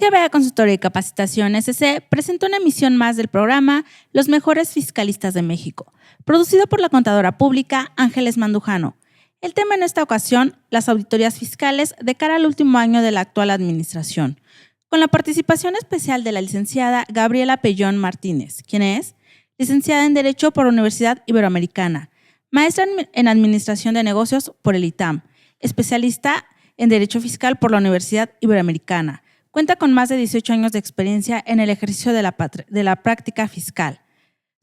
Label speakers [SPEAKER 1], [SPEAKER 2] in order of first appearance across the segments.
[SPEAKER 1] GBA Consultoría y Capacitación SC presentó una emisión más del programa Los Mejores Fiscalistas de México, producido por la contadora pública Ángeles Mandujano. El tema en esta ocasión, las auditorías fiscales de cara al último año de la actual administración, con la participación especial de la licenciada Gabriela Pellón Martínez, quien es licenciada en Derecho por la Universidad Iberoamericana, maestra en Administración de Negocios por el ITAM, especialista en Derecho Fiscal por la Universidad Iberoamericana. Cuenta con más de 18 años de experiencia en el ejercicio de la práctica fiscal.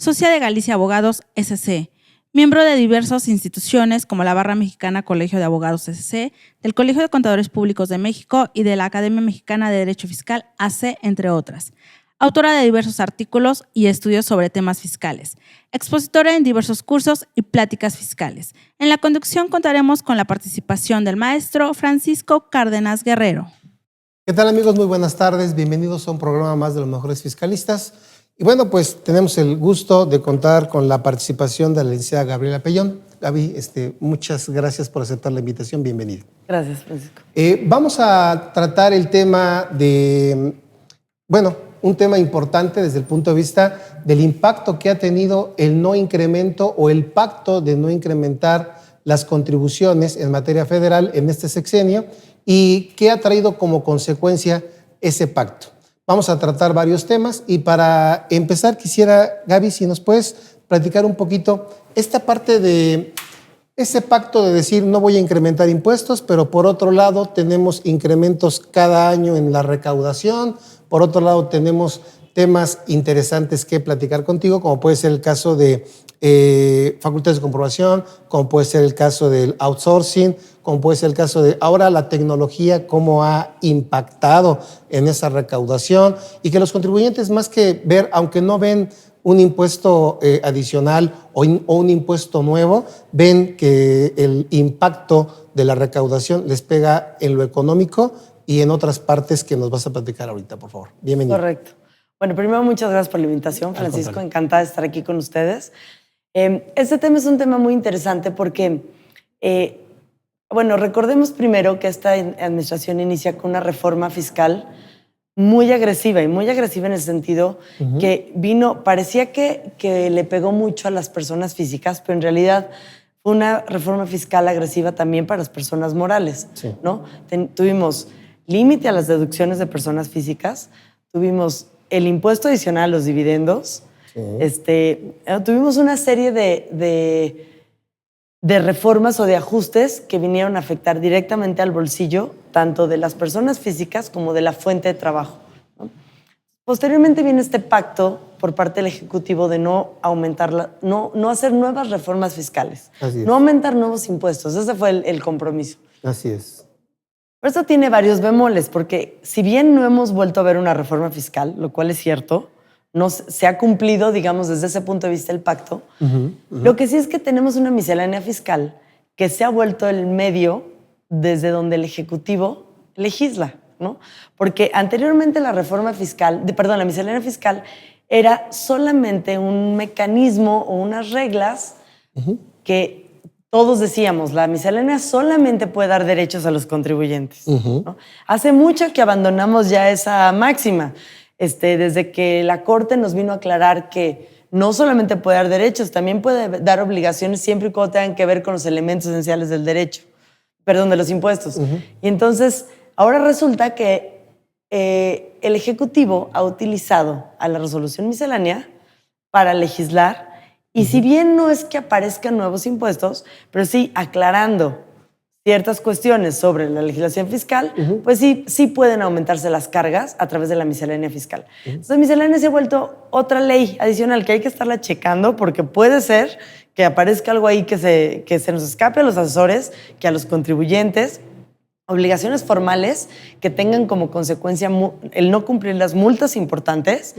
[SPEAKER 1] Socia de Galicia Abogados SC, miembro de diversas instituciones como la Barra Mexicana Colegio de Abogados SC, del Colegio de Contadores Públicos de México y de la Academia Mexicana de Derecho Fiscal AC, entre otras. Autora de diversos artículos y estudios sobre temas fiscales. Expositora en diversos cursos y pláticas fiscales. En la conducción contaremos con la participación del maestro Francisco Cárdenas Guerrero.
[SPEAKER 2] ¿Qué tal, amigos? Muy buenas tardes. Bienvenidos a un programa más de Los Mejores Fiscalistas. Y bueno, pues tenemos el gusto de contar con la participación de la licenciada Gabriela Pellón. Gaby, muchas gracias por aceptar la invitación. Bienvenida.
[SPEAKER 3] Gracias, Francisco.
[SPEAKER 2] Vamos a tratar el tema de, un tema importante desde el punto de vista del impacto que ha tenido el no incremento o el pacto de no incrementar las contribuciones en materia federal en este sexenio y qué ha traído como consecuencia ese pacto. Vamos a tratar varios temas y para empezar quisiera, Gaby, si nos puedes platicar un poquito esta parte de ese pacto de decir no voy a incrementar impuestos, pero por otro lado tenemos incrementos cada año en la recaudación, por otro lado tenemos temas interesantes que platicar contigo, como puede ser el caso de facultades de comprobación, como puede ser el caso del outsourcing, como puede ser el caso de ahora la tecnología, cómo ha impactado en esa recaudación y que los contribuyentes más que ver, aunque no ven un impuesto adicional o un impuesto nuevo, ven que el impacto de la recaudación les pega en lo económico y en otras partes que nos vas a platicar ahorita, por favor. Bienvenido.
[SPEAKER 3] Correcto. Bueno, primero muchas gracias por la invitación, Francisco. Encantada de estar aquí con ustedes. Este tema es un tema muy interesante porque, recordemos primero que esta administración inicia con una reforma fiscal muy agresiva en el sentido que parecía que le pegó mucho a las personas físicas, pero en realidad fue una reforma fiscal agresiva también para las personas morales, sí, ¿no? Tuvimos límite a las deducciones de personas físicas, tuvimos el impuesto adicional a los dividendos, sí, tuvimos una serie de reformas o de ajustes que vinieron a afectar directamente al bolsillo tanto de las personas físicas como de la fuente de trabajo, ¿no? Posteriormente viene este pacto por parte del Ejecutivo de no aumentar, no hacer nuevas reformas fiscales, no aumentar nuevos impuestos. Ese fue el compromiso.
[SPEAKER 2] Así es.
[SPEAKER 3] Pero esto tiene varios bemoles, porque si bien no hemos vuelto a ver una reforma fiscal, lo cual es cierto, no se ha cumplido, digamos, desde ese punto de vista el pacto, lo que sí es que tenemos una miscelánea fiscal que se ha vuelto el medio desde donde el Ejecutivo legisla, ¿no? Porque anteriormente la miscelánea fiscal era solamente un mecanismo o unas reglas que todos decíamos, la miscelánea solamente puede dar derechos a los contribuyentes, ¿no? Hace mucho que abandonamos ya esa máxima, desde que la Corte nos vino a aclarar que no solamente puede dar derechos, también puede dar obligaciones siempre y cuando tengan que ver con los elementos esenciales del derecho, de los impuestos. Y entonces, ahora resulta que el Ejecutivo ha utilizado a la resolución miscelánea para legislar. Y si bien no es que aparezcan nuevos impuestos, pero sí aclarando ciertas cuestiones sobre la legislación fiscal, pues sí pueden aumentarse las cargas a través de la miscelánea fiscal. Entonces, la miscelánea se ha vuelto otra ley adicional que hay que estarla checando porque puede ser que aparezca algo ahí que se nos escape a los asesores, que a los contribuyentes, obligaciones formales que tengan como consecuencia el no cumplir las multas importantes,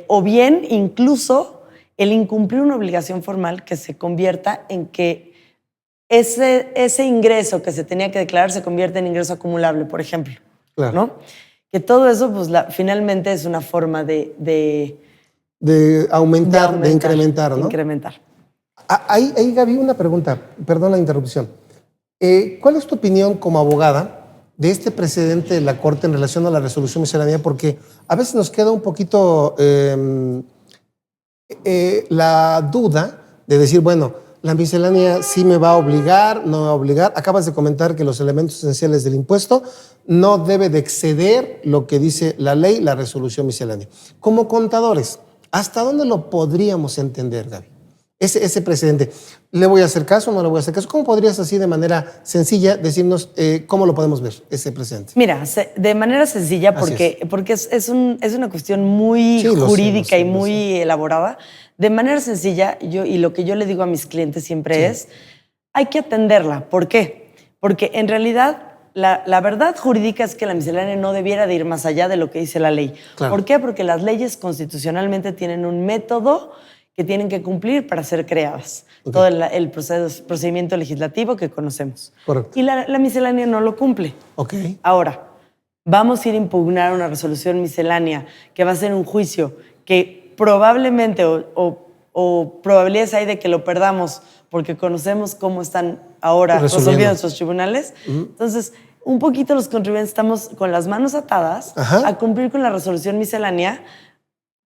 [SPEAKER 3] o bien incluso el incumplir una obligación formal que se convierta en que ese ingreso que se tenía que declarar se convierte en ingreso acumulable, por ejemplo. Claro. ¿No? Que todo eso, pues, finalmente es una forma de
[SPEAKER 2] aumentar, de incrementar, ¿no?
[SPEAKER 3] De incrementar.
[SPEAKER 2] Ahí, Gaby, una pregunta, perdón la interrupción. ¿Cuál es tu opinión como abogada de este precedente de la Corte en relación a la resolución miscelánea, porque a veces nos queda un poquito la duda de decir, bueno, la miscelánea sí me va a obligar, no me va a obligar. Acabas de comentar que los elementos esenciales del impuesto no debe de exceder lo que dice la ley, la resolución miscelánea. Como contadores, ¿hasta dónde lo podríamos entender, Gaby? Ese precedente. ¿Le voy a hacer caso o no le voy a hacer caso? ¿Cómo podrías así de manera sencilla decirnos cómo lo podemos ver, ese precedente?
[SPEAKER 3] Mira, de manera sencilla, porque es una cuestión muy jurídica y muy elaborada. De manera sencilla, y lo que yo le digo a mis clientes siempre es, hay que atenderla. ¿Por qué? Porque en realidad la verdad jurídica es que la miscelánea no debiera de ir más allá de lo que dice la ley. Claro. ¿Por qué? Porque las leyes constitucionalmente tienen un método que tienen que cumplir para ser creadas. Todo el procedimiento legislativo que conocemos. Correcto. Y la miscelánea no lo cumple. Ahora, vamos a ir a impugnar una resolución miscelánea que va a ser un juicio que probablemente o probabilidades hay de que lo perdamos porque conocemos cómo están ahora resolviendo nuestros tribunales. Entonces, un poquito los contribuyentes estamos con las manos atadas a cumplir con la resolución miscelánea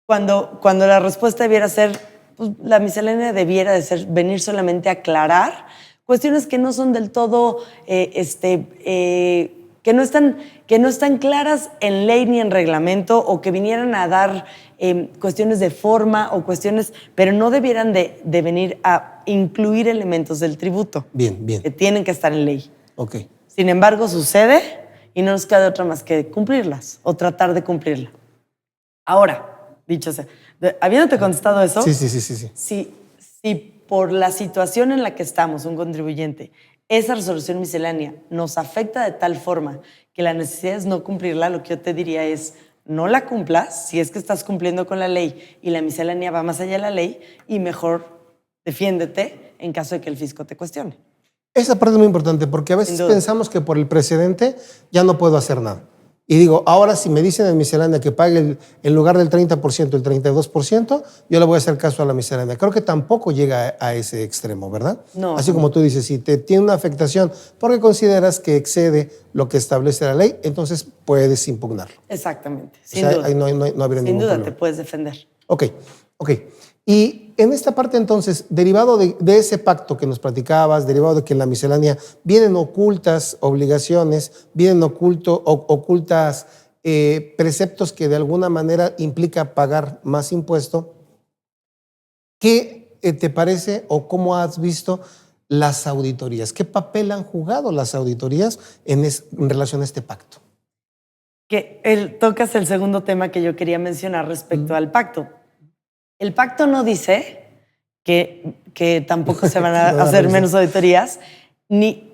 [SPEAKER 3] cuando la respuesta debiera ser, pues, la miscelánea debiera de venir solamente a aclarar cuestiones que no son del todo, que no están claras en ley ni en reglamento, o que vinieran a dar cuestiones de forma o cuestiones, pero no debieran de venir a incluir elementos del tributo. Bien. Que tienen que estar en ley. Sin embargo, sucede y no nos queda otra más que cumplirlas o tratar de cumplirla. Ahora, dicho sea, habiéndote contestado eso, sí. Si por la situación en la que estamos, un contribuyente, esa resolución miscelánea nos afecta de tal forma que la necesidad es no cumplirla, lo que yo te diría es, no la cumplas si es que estás cumpliendo con la ley y la miscelánea va más allá de la ley, y mejor defiéndete en caso de que el fisco te cuestione.
[SPEAKER 2] Esa parte es muy importante, porque a veces pensamos que por el precedente ya no puedo hacer nada. Y digo, ahora si me dicen en miscelánea que pague en lugar del 30%, el 32%, yo le voy a hacer caso a la miscelánea. Creo que tampoco llega a ese extremo, ¿verdad? No. Así como tú dices, si te tiene una afectación porque consideras que excede lo que establece la ley, entonces puedes impugnarlo.
[SPEAKER 3] Exactamente, sin duda.
[SPEAKER 2] Ahí no habría ningún problema.
[SPEAKER 3] Sin duda te puedes defender.
[SPEAKER 2] Ok. Y en esta parte entonces, derivado de ese pacto que nos platicabas, derivado de que en la miscelánea vienen ocultas obligaciones, vienen ocultas preceptos que de alguna manera implica pagar más impuesto, ¿qué te parece o cómo has visto las auditorías? ¿Qué papel han jugado las auditorías en relación a este pacto?
[SPEAKER 3] Tocas el segundo tema que yo quería mencionar respecto al pacto. El pacto no dice que tampoco se van a hacer menos auditorías, tiene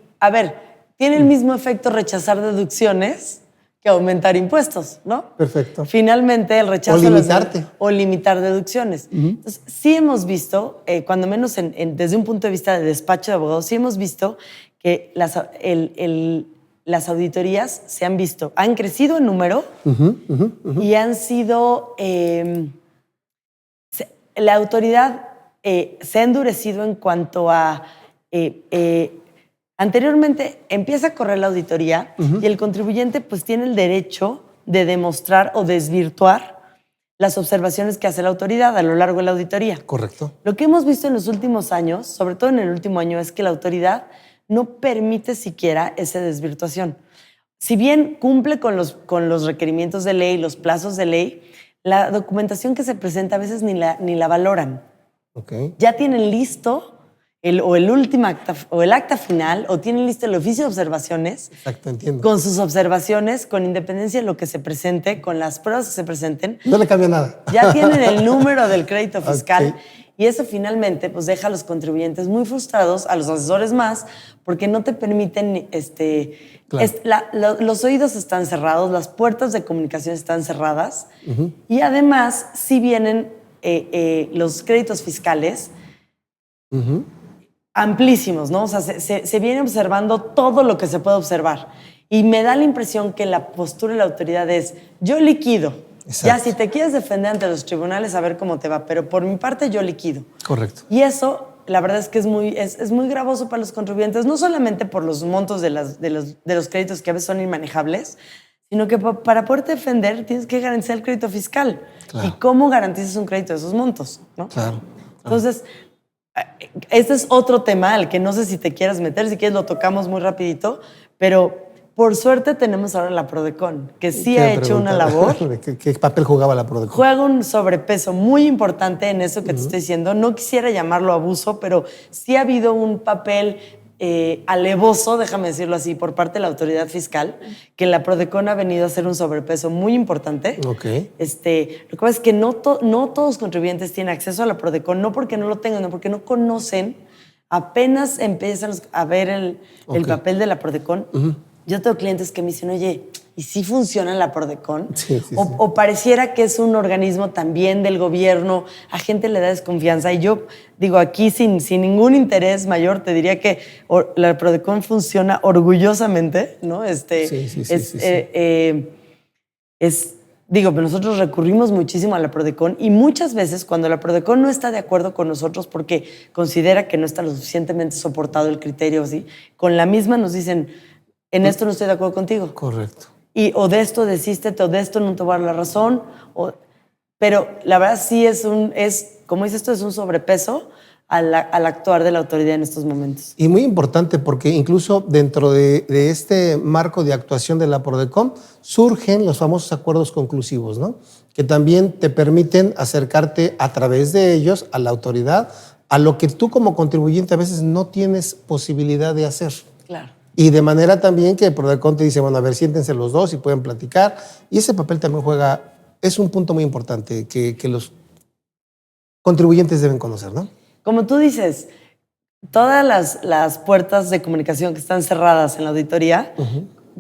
[SPEAKER 3] el mismo efecto rechazar deducciones que aumentar impuestos, ¿no?
[SPEAKER 2] Perfecto.
[SPEAKER 3] Finalmente, el rechazo...
[SPEAKER 2] O limitarte.
[SPEAKER 3] O limitar deducciones. Entonces, sí hemos visto, cuando menos desde un punto de vista de despacho de abogados, sí hemos visto que las auditorías han crecido en número y han sido... la autoridad se ha endurecido en cuanto a... anteriormente empieza a correr la auditoría y el contribuyente pues tiene el derecho de demostrar o desvirtuar las observaciones que hace la autoridad a lo largo de la auditoría.
[SPEAKER 2] Correcto.
[SPEAKER 3] Lo que hemos visto en los últimos años, sobre todo en el último año, es que la autoridad no permite siquiera esa desvirtuación. Si bien cumple con los requerimientos de ley, los plazos de ley, la documentación que se presenta a veces ni la valoran. Ya tienen listo el último acta o el acta final, o tienen listo el oficio de observaciones.
[SPEAKER 2] Exacto, entiendo.
[SPEAKER 3] Con sus observaciones, con independencia de lo que se presente, con las pruebas que se presenten.
[SPEAKER 2] No le cambia nada.
[SPEAKER 3] Ya tienen el número del crédito fiscal. Y eso finalmente pues deja a los contribuyentes muy frustrados, a los asesores más, porque no te permiten, los oídos están cerrados, las puertas de comunicación están cerradas, y además sí vienen los créditos fiscales amplísimos, ¿no? O sea, se viene observando todo lo que se puede observar. Y me da la impresión que la postura de la autoridad es, yo liquido. Exacto. Ya, si te quieres defender ante los tribunales, a ver cómo te va. Pero por mi parte, yo liquido.
[SPEAKER 2] Correcto.
[SPEAKER 3] Y eso la verdad es que es muy gravoso para los contribuyentes, no solamente por los montos de los créditos que a veces son inmanejables, sino que para poder defender tienes que garantizar el crédito fiscal.
[SPEAKER 2] Claro.
[SPEAKER 3] ¿Y cómo garantizas un crédito de esos montos? ¿No?
[SPEAKER 2] Claro.
[SPEAKER 3] Entonces, este es otro tema al que no sé si te quieras meter, si quieres lo tocamos muy rapidito, pero por suerte tenemos ahora la Prodecon, que sí ha hecho una labor.
[SPEAKER 2] ¿Qué papel jugaba la Prodecon?
[SPEAKER 3] Juega un sobrepeso muy importante en eso que te estoy diciendo. No quisiera llamarlo abuso, pero sí ha habido un papel alevoso, déjame decirlo así, por parte de la autoridad fiscal, que la Prodecon ha venido a hacer un sobrepeso muy importante.
[SPEAKER 2] Ok.
[SPEAKER 3] Lo que pasa es que no todos los contribuyentes tienen acceso a la Prodecon, no porque no lo tengan, no porque no conocen, apenas empiezan a ver el papel de la Prodecon. Yo tengo clientes que me dicen, oye, ¿y si funciona la Prodecon?
[SPEAKER 2] Sí.
[SPEAKER 3] O pareciera que es un organismo también del gobierno, a gente le da desconfianza. Y yo digo, aquí sin ningún interés mayor, te diría que la Prodecon funciona orgullosamente, ¿no? Digo, pero nosotros recurrimos muchísimo a la Prodecon y muchas veces cuando la Prodecon no está de acuerdo con nosotros porque considera que no está lo suficientemente soportado el criterio, ¿sí? Con la misma nos dicen, en esto no estoy de acuerdo contigo.
[SPEAKER 2] Correcto.
[SPEAKER 3] O de esto desístete, o de esto no te voy a dar la razón. Pero la verdad sí como dices, esto es un sobrepeso al actuar de la autoridad en estos momentos.
[SPEAKER 2] Y muy importante porque incluso dentro de este marco de actuación de la Prodecon surgen los famosos acuerdos conclusivos, ¿no? Que también te permiten acercarte a través de ellos a la autoridad, a lo que tú como contribuyente a veces no tienes posibilidad de hacer.
[SPEAKER 3] Claro.
[SPEAKER 2] Y de manera también que el Prodecon te dice, bueno, a ver, siéntense los dos y pueden platicar. Y ese papel también es un punto muy importante que los contribuyentes deben conocer, ¿no?
[SPEAKER 3] Como tú dices, todas las puertas de comunicación que están cerradas en la auditoría,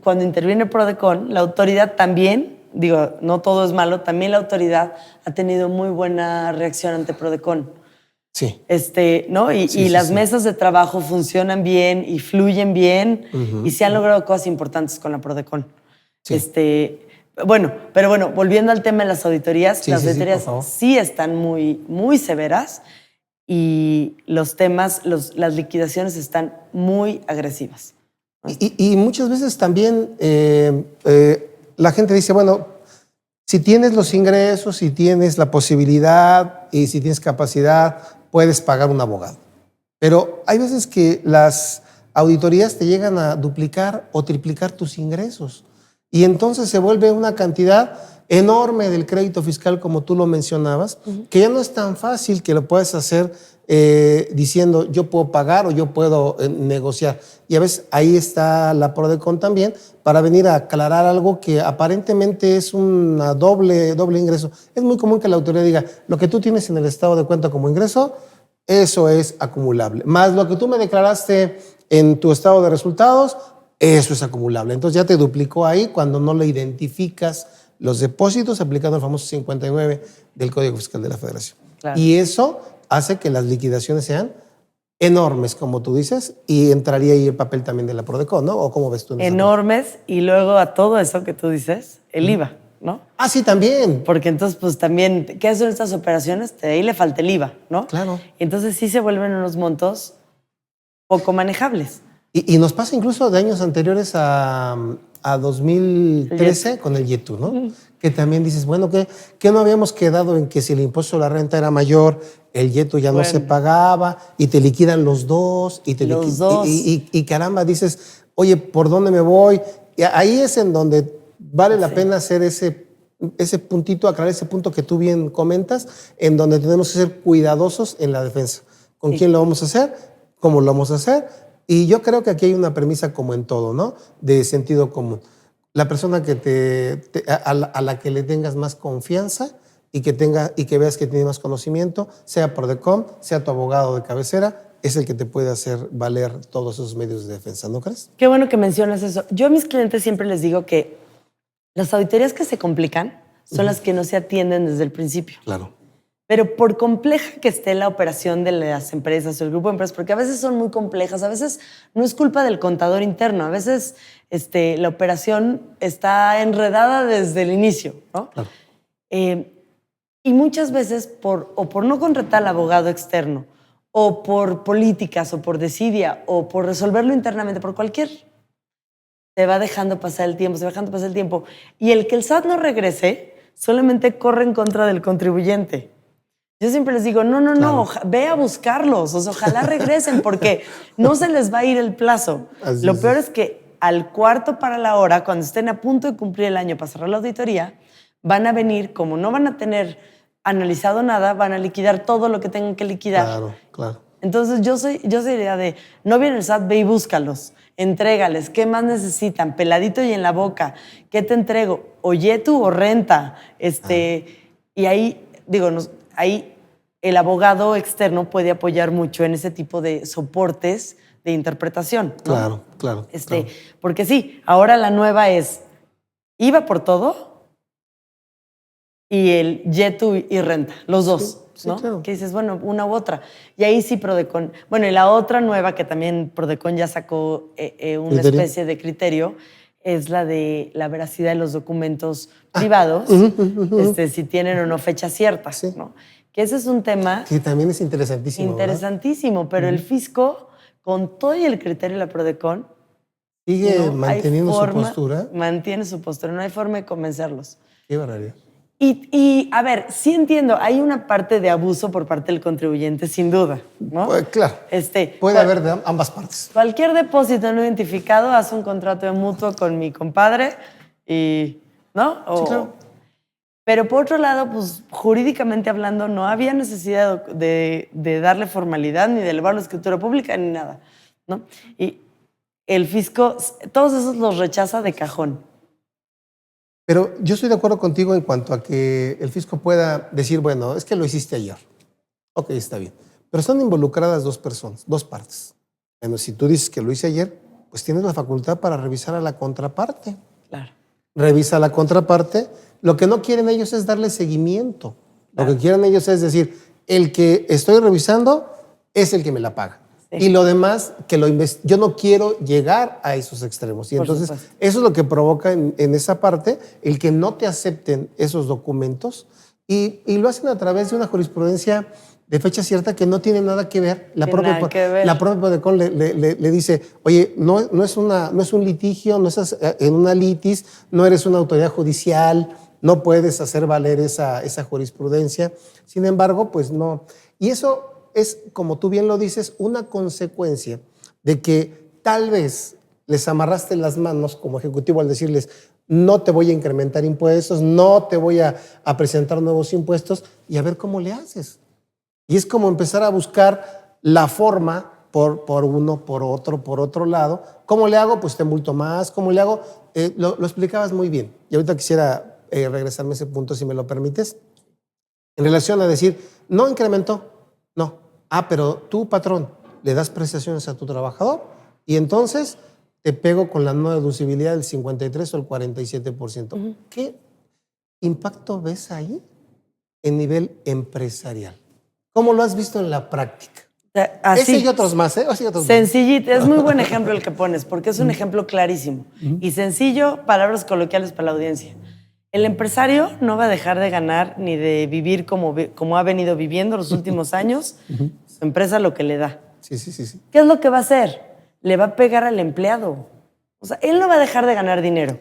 [SPEAKER 3] cuando interviene Prodecon, la autoridad también, digo, no todo es malo, también la autoridad ha tenido muy buena reacción ante Prodecon.
[SPEAKER 2] Sí.
[SPEAKER 3] ¿No? Y las mesas de trabajo funcionan bien y fluyen bien y se han logrado cosas importantes con la Prodecon.
[SPEAKER 2] Sí.
[SPEAKER 3] Pero volviendo al tema de las auditorías, las auditorías sí están muy, muy severas y los temas, las liquidaciones están muy agresivas.
[SPEAKER 2] Y muchas veces también la gente dice, bueno, si tienes los ingresos, si tienes la posibilidad y si tienes capacidad, puedes pagar un abogado. Pero hay veces que las auditorías te llegan a duplicar o triplicar tus ingresos. Y entonces se vuelve una cantidad enorme del crédito fiscal, como tú lo mencionabas, que ya no es tan fácil que lo puedas hacer diciendo yo puedo pagar o yo puedo negociar. Y a veces ahí está la Prodecon también para venir a aclarar algo que aparentemente es una doble ingreso. Es muy común que la autoridad diga, lo que tú tienes en el estado de cuenta como ingreso, eso es acumulable. Más lo que tú me declaraste en tu estado de resultados, eso es acumulable. Entonces ya te duplicó ahí cuando no le identificas los depósitos aplicando el famoso 59 del Código Fiscal de la Federación. Claro. Y eso hace que las liquidaciones sean enormes, como tú dices, y entraría ahí el papel también de la Prodecon, ¿no? ¿O cómo ves tú?
[SPEAKER 3] Enormes, y luego a todo eso que tú dices, el IVA, ¿no?
[SPEAKER 2] Ah, sí, también.
[SPEAKER 3] Porque entonces, pues también, ¿qué hacen estas operaciones? Ahí le falta el IVA, ¿no?
[SPEAKER 2] Claro.
[SPEAKER 3] Entonces sí se vuelven unos montos poco manejables.
[SPEAKER 2] Y nos pasa incluso de años anteriores a 2013 con el YETU, ¿no? Que también dices, bueno, que no habíamos quedado en que si el impuesto a la renta era mayor, el YETU ya no se pagaba y te liquidan los dos. Y caramba, dices, oye, ¿por dónde me voy? Y ahí es en donde vale la pena hacer ese puntito, aclarar ese punto que tú bien comentas, en donde tenemos que ser cuidadosos en la defensa. ¿Con quién lo vamos a hacer? ¿Cómo lo vamos a hacer? Y yo creo que aquí hay una premisa como en todo, ¿no? De sentido común. La persona que a la que le tengas más confianza y que veas que tiene más conocimiento, sea Prodecon, sea tu abogado de cabecera, es el que te puede hacer valer todos esos medios de defensa, ¿no crees?
[SPEAKER 3] Qué bueno que mencionas eso. Yo a mis clientes siempre les digo que las auditorías que se complican son las que no se atienden desde el principio.
[SPEAKER 2] Claro.
[SPEAKER 3] Pero por compleja que esté la operación de las empresas o el grupo de empresas, porque a veces son muy complejas, a veces no es culpa del contador interno, a veces la operación está enredada desde el inicio, ¿no?
[SPEAKER 2] Claro.
[SPEAKER 3] Y muchas veces por no contratar al abogado externo o por políticas, o por desidia, o por resolverlo internamente, por cualquier... Se va dejando pasar el tiempo, se va dejando pasar el tiempo. Y el que el SAT no regrese solamente corre en contra del contribuyente. Yo siempre les digo, no,
[SPEAKER 2] Claro.
[SPEAKER 3] ve a buscarlos, o sea, ojalá regresen porque no se les va a ir el plazo.
[SPEAKER 2] Así
[SPEAKER 3] Lo
[SPEAKER 2] es.
[SPEAKER 3] peor es que al cuarto para la hora, cuando estén a punto de cumplir el año para cerrar la auditoría, van a venir, como no van a tener analizado nada, van a liquidar todo lo que tengan que liquidar.
[SPEAKER 2] Claro, claro.
[SPEAKER 3] Entonces yo soy idea de, no viene el SAT, ve y búscalos, entrégales, ¿qué más necesitan? Peladito y en la boca, ¿qué te entrego? Oye tú o renta. Y ahí, ahí el abogado externo puede apoyar mucho en ese tipo de soportes de interpretación, ¿no?
[SPEAKER 2] Claro, claro. Claro.
[SPEAKER 3] Porque sí, ahora la nueva es IVA por todo y el YETU y renta, los dos.
[SPEAKER 2] Sí,
[SPEAKER 3] ¿no?
[SPEAKER 2] claro.
[SPEAKER 3] Que dices, bueno, una u otra. Y ahí sí Prodecon. Bueno, y la otra nueva que también Prodecon ya sacó una
[SPEAKER 2] ¿Criterio?
[SPEAKER 3] especie de criterio es la de la veracidad de los documentos privados, si tienen o no fechas ciertas,
[SPEAKER 2] Sí.
[SPEAKER 3] ¿no? Que ese es un tema
[SPEAKER 2] Que también es interesantísimo.
[SPEAKER 3] interesantísimo, pero el fisco, con todo y el criterio de la Prodecon,
[SPEAKER 2] Sigue
[SPEAKER 3] no hay
[SPEAKER 2] manteniendo su
[SPEAKER 3] forma-
[SPEAKER 2] postura.
[SPEAKER 3] Mantiene su postura, no hay forma de convencerlos.
[SPEAKER 2] Qué barbaridad.
[SPEAKER 3] Y, a ver, sí entiendo, hay una parte de abuso por parte del contribuyente, sin duda, ¿no?
[SPEAKER 2] Pues, claro. Puede haber de ambas partes.
[SPEAKER 3] Cualquier depósito no identificado hace un contrato de mutuo con mi compadre y, ¿no?
[SPEAKER 2] Sí, claro.
[SPEAKER 3] Pero por otro lado, pues jurídicamente hablando, no había necesidad de darle formalidad, ni de elevarlo a escritura pública, ni nada, ¿no? Y el fisco, todos esos los rechaza de cajón.
[SPEAKER 2] Pero yo estoy de acuerdo contigo en cuanto a que el fisco pueda decir, bueno, es que lo hiciste ayer. Ok, está bien. Pero están involucradas dos personas, dos partes. Bueno, si tú dices que lo hice ayer, pues tienes la facultad para revisar a la contraparte.
[SPEAKER 3] Claro.
[SPEAKER 2] Revisa a la contraparte. Lo que no quieren ellos es darle seguimiento.
[SPEAKER 3] Claro.
[SPEAKER 2] Lo que quieren ellos es decir, el que estoy revisando es el que me la paga.
[SPEAKER 3] Sí.
[SPEAKER 2] Y lo demás, yo no quiero llegar a esos extremos. Y
[SPEAKER 3] Por
[SPEAKER 2] entonces,
[SPEAKER 3] supuesto.
[SPEAKER 2] eso es lo que provoca en esa parte el que no te acepten esos documentos y lo hacen a través de una jurisprudencia de fecha cierta que no tiene nada que ver. La propia Prodecon le dice, oye, no es un litigio, no estás en una litis, no eres una autoridad judicial, no puedes hacer valer esa jurisprudencia. Sin embargo, pues no. Y eso es, como tú bien lo dices, una consecuencia de que tal vez les amarraste las manos como ejecutivo al decirles no te voy a incrementar impuestos, no te voy a presentar nuevos impuestos y a ver cómo le haces. Y es como empezar a buscar la forma por uno, por otro lado. ¿Cómo le hago? Pues te multo más. ¿Cómo le hago? Lo explicabas muy bien. Y ahorita quisiera regresarme a ese punto, si me lo permites. En relación a decir, no incrementó, no. Pero tú, patrón, le das prestaciones a tu trabajador y entonces te pego con la no deducibilidad del 53 o el 47%. ¿Qué impacto ves ahí en nivel empresarial? ¿Cómo lo has visto en la práctica?
[SPEAKER 3] Así,
[SPEAKER 2] Ese y otros más, ¿eh?
[SPEAKER 3] Sencillito, es muy buen ejemplo el que pones, porque es un ejemplo clarísimo. Y sencillo, palabras coloquiales para la audiencia. El empresario no va a dejar de ganar ni de vivir como ha venido viviendo los últimos años. Su empresa lo que le da.
[SPEAKER 2] Sí.
[SPEAKER 3] ¿Qué es lo que va a hacer? Le va a pegar al empleado. O sea, él no va a dejar de ganar dinero.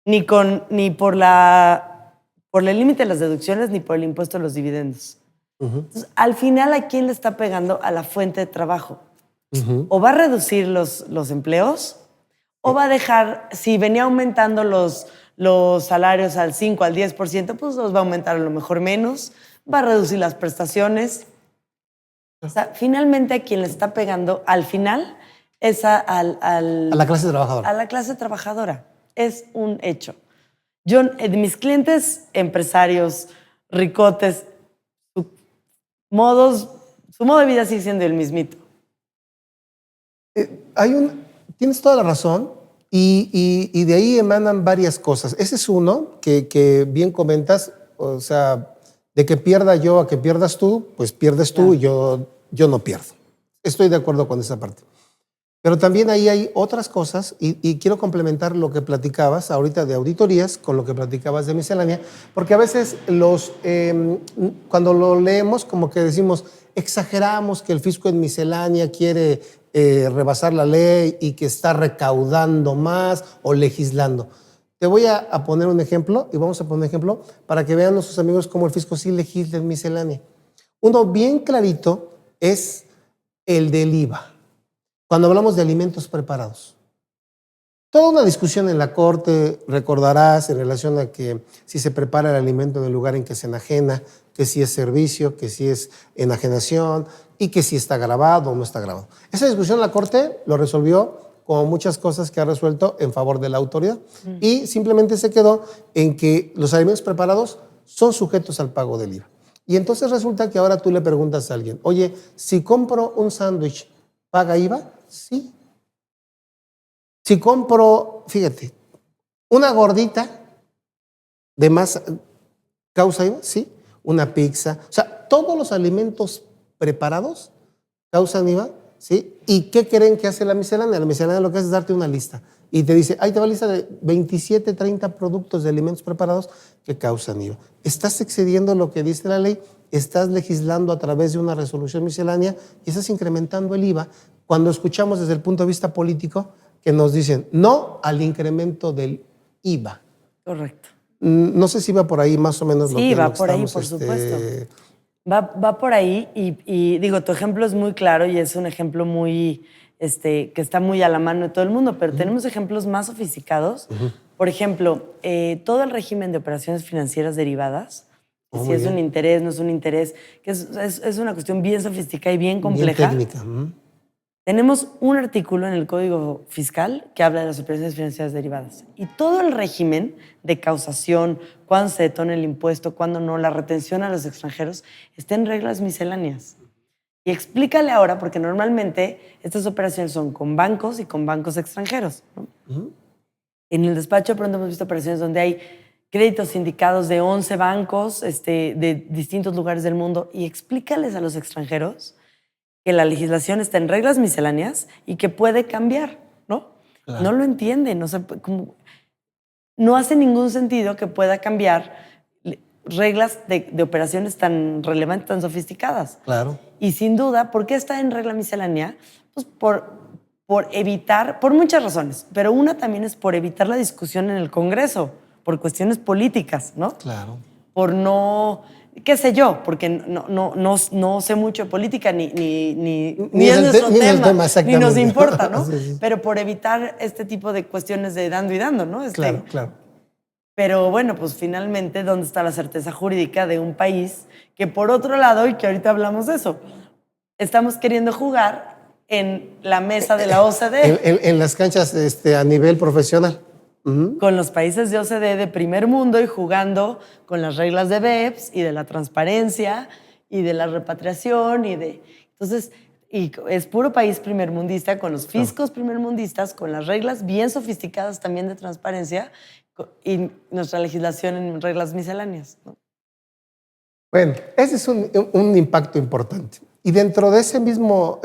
[SPEAKER 3] Ni por el límite de las deducciones, ni por el impuesto a los dividendos. Entonces, al final, ¿a quién le está pegando? A la fuente de trabajo. O va a reducir los empleos, o va a dejar, si venía aumentando los salarios al 5, al 10%, pues los va a aumentar a lo mejor menos, va a reducir las prestaciones. O sea, finalmente a quien le está pegando, al final, es a
[SPEAKER 2] la clase trabajadora.
[SPEAKER 3] A la clase trabajadora. Es un hecho. Yo, mis clientes empresarios, ricotes, su modo de vida sigue siendo el mismito.
[SPEAKER 2] Tienes toda la razón y de ahí emanan varias cosas. Ese es uno que bien comentas, o sea, de que pierda yo a que pierdas tú, pues pierdes tú y yo no pierdo. Estoy de acuerdo con esa parte. Pero también ahí hay otras cosas y quiero complementar lo que platicabas ahorita de auditorías con lo que platicabas de miscelánea, porque a veces cuando lo leemos como que decimos, exageramos que el fisco en miscelánea quiere rebasar la ley y que está recaudando más o legislando. Te voy a poner un ejemplo y vamos a poner un ejemplo para que vean nuestros amigos cómo el fisco sí legisla en miscelánea. Uno bien clarito es el del IVA. Cuando hablamos de alimentos preparados, toda una discusión en la Corte, recordarás, en relación a que si se prepara el alimento en el lugar en que se enajena, que si es servicio, que si es enajenación y que si está grabado o no está grabado. Esa discusión la Corte lo resolvió como muchas cosas que ha resuelto en favor de la autoridad y simplemente se quedó en que los alimentos preparados son sujetos al pago del IVA. Y entonces resulta que ahora tú le preguntas a alguien, oye, si compro un sándwich, ¿paga IVA? Sí. Si compro, fíjate, una gordita de masa, ¿causa IVA? Sí. Una pizza. O sea, todos los alimentos preparados causan IVA, ¿sí? ¿Y qué creen que hace la miscelánea? La miscelánea lo que hace es darte una lista. Y te dice, ahí te va la lista de 27, 30 productos de alimentos preparados que causan IVA. Estás excediendo lo que dice la ley, estás legislando a través de una resolución miscelánea y estás incrementando el IVA cuando escuchamos desde el punto de vista político que nos dicen no al incremento del IVA.
[SPEAKER 3] Correcto.
[SPEAKER 2] No sé si va por ahí más o menos lo que
[SPEAKER 3] Sí, va
[SPEAKER 2] lo que
[SPEAKER 3] por ahí,
[SPEAKER 2] estamos,
[SPEAKER 3] por supuesto. Va por ahí y digo, tu ejemplo es muy claro y es un ejemplo muy, que está muy a la mano de todo el mundo, pero tenemos ejemplos más sofisticados. Por ejemplo, todo el régimen de operaciones financieras derivadas, si es un interés, no es un interés, que es una cuestión bien sofisticada y bien compleja.
[SPEAKER 2] Bien técnica.
[SPEAKER 3] Tenemos un artículo en el Código Fiscal que habla de las operaciones financieras derivadas. Y todo el régimen de causación, cuándo se detona el impuesto, cuándo no, la retención a los extranjeros, está en reglas misceláneas. Y explícale ahora, porque normalmente estas operaciones son con bancos y con bancos extranjeros, ¿no? En el despacho de pronto hemos visto operaciones donde hay créditos sindicados de 11 bancos de distintos lugares del mundo. Y explícales a los extranjeros que la legislación está en reglas misceláneas y que puede cambiar, ¿no? Claro. No lo entienden, no hace ningún sentido que pueda cambiar reglas de operaciones tan relevantes, tan sofisticadas.
[SPEAKER 2] Claro.
[SPEAKER 3] Y sin duda, ¿por qué está en regla miscelánea? Pues por evitar, por muchas razones, pero una también es por evitar la discusión en el Congreso, por cuestiones políticas, ¿no?
[SPEAKER 2] Claro.
[SPEAKER 3] Por no... qué sé yo, porque no sé mucho de política, ni es nuestro tema, ni nos importa, ¿no? Sí. Pero por evitar este tipo de cuestiones de dando y dando, ¿no?
[SPEAKER 2] Claro, claro.
[SPEAKER 3] Pero bueno, pues finalmente, ¿dónde está la certeza jurídica de un país que por otro lado, y que ahorita hablamos de eso, estamos queriendo jugar en la mesa de la OCDE?
[SPEAKER 2] En las canchas a nivel profesional.
[SPEAKER 3] Con los países de OCDE de primer mundo y jugando con las reglas de BEPS y de la transparencia y de la repatriación entonces, y es puro país primermundista con los fiscos primermundistas, con las reglas bien sofisticadas también de transparencia y nuestra legislación en reglas misceláneas, ¿no?
[SPEAKER 2] Bueno, ese es un impacto importante. Y dentro de ese mismo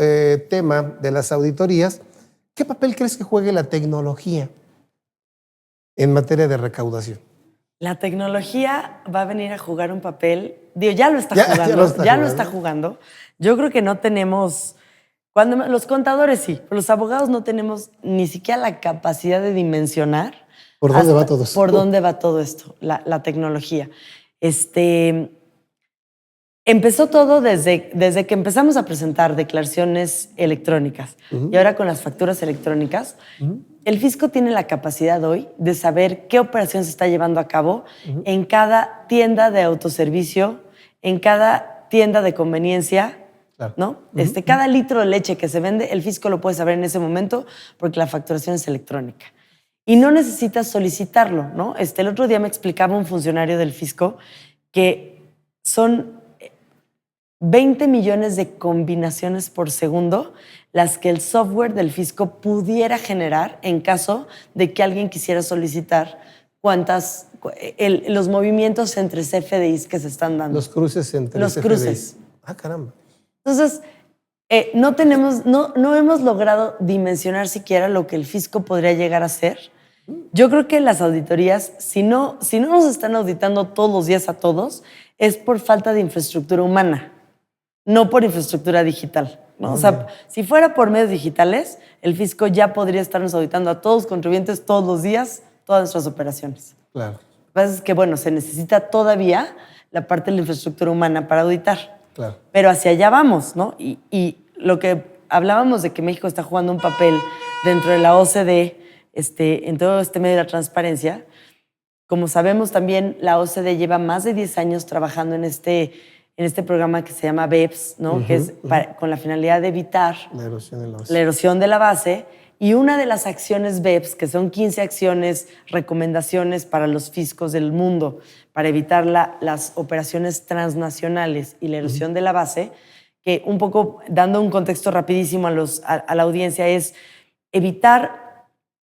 [SPEAKER 2] tema de las auditorías, ¿qué papel crees que juegue la tecnología en materia de recaudación?
[SPEAKER 3] La tecnología va a venir a jugar un papel, ya lo está jugando. Yo creo que no tenemos, los contadores sí, pero los abogados no tenemos ni siquiera la capacidad de dimensionar
[SPEAKER 2] ¿por dónde va todo esto?
[SPEAKER 3] Por dónde va todo esto, la tecnología. Empezó todo desde que empezamos a presentar declaraciones electrónicas y ahora con las facturas electrónicas. El fisco tiene la capacidad hoy de saber qué operación se está llevando a cabo en cada tienda de autoservicio, en cada tienda de conveniencia, claro, ¿no? Cada litro de leche que se vende, el fisco lo puede saber en ese momento porque la facturación es electrónica. Y no necesitas solicitarlo, ¿no? El otro día me explicaba un funcionario del fisco que son 20 millones de combinaciones por segundo las que el software del fisco pudiera generar en caso de que alguien quisiera solicitar los movimientos entre CFDIs que se están dando.
[SPEAKER 2] Los cruces entre
[SPEAKER 3] los
[SPEAKER 2] CFDIs.
[SPEAKER 3] Cruces.
[SPEAKER 2] Ah, caramba.
[SPEAKER 3] Entonces, No hemos logrado dimensionar siquiera lo que el fisco podría llegar a ser. Yo creo que las auditorías, si no nos están auditando todos los días a todos, es por falta de infraestructura humana, no por infraestructura digital, ¿no? O sea, si fuera por medios digitales, el fisco ya podría estarnos auditando a todos los contribuyentes todos los días, todas nuestras operaciones.
[SPEAKER 2] Claro.
[SPEAKER 3] Lo que pasa es que, bueno, se necesita todavía la parte de la infraestructura humana para auditar.
[SPEAKER 2] Claro.
[SPEAKER 3] Pero hacia allá vamos, ¿no? Y lo que hablábamos de que México está jugando un papel dentro de la OCDE, en todo este medio de la transparencia, como sabemos también, la OCDE lleva más de 10 años trabajando en este programa que se llama BEPS, ¿no? Que es con la finalidad de evitar la erosión de la base. Y una de las acciones BEPS, que son 15 acciones, recomendaciones para los fiscos del mundo para evitar las operaciones transnacionales y la erosión de la base, que un poco dando un contexto rapidísimo a la audiencia, es evitar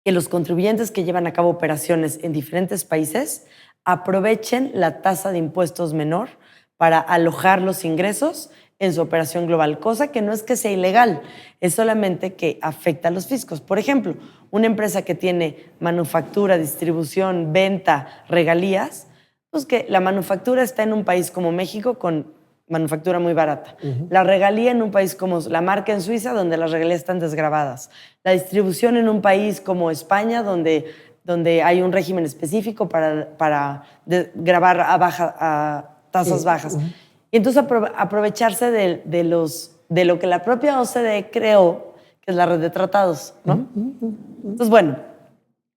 [SPEAKER 3] que los contribuyentes que llevan a cabo operaciones en diferentes países aprovechen la tasa de impuestos menor para alojar los ingresos en su operación global, cosa que no es que sea ilegal, es solamente que afecta a los fiscos. Por ejemplo, una empresa que tiene manufactura, distribución, venta, regalías, pues que la manufactura está en un país como México con manufactura muy barata. La regalía en un país como la marca en Suiza, donde las regalías están desgravadas. La distribución en un país como España, donde hay un régimen específico para grabar a tasas bajas. Y entonces aprovecharse de lo que la propia OCDE creó, que es la red de tratados, ¿no? Entonces, bueno,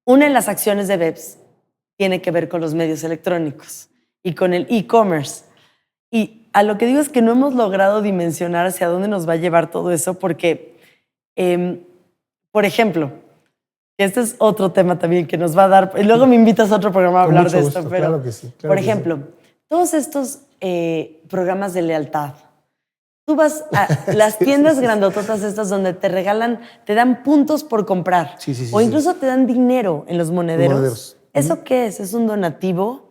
[SPEAKER 3] una de las acciones de BEPS tiene que ver con los medios electrónicos y con el e-commerce. Y a lo que digo es que no hemos logrado dimensionar hacia dónde nos va a llevar todo eso porque, por ejemplo, este es otro tema también que nos va a dar, y luego me invitas a otro programa a hablar de esto, pero
[SPEAKER 2] claro que sí,
[SPEAKER 3] por ejemplo, todos estos programas de lealtad, tú vas a las tiendas grandototas estas donde te regalan, te dan puntos por comprar, o incluso te dan dinero en los monederos. ¿Eso qué es? ¿Es un donativo?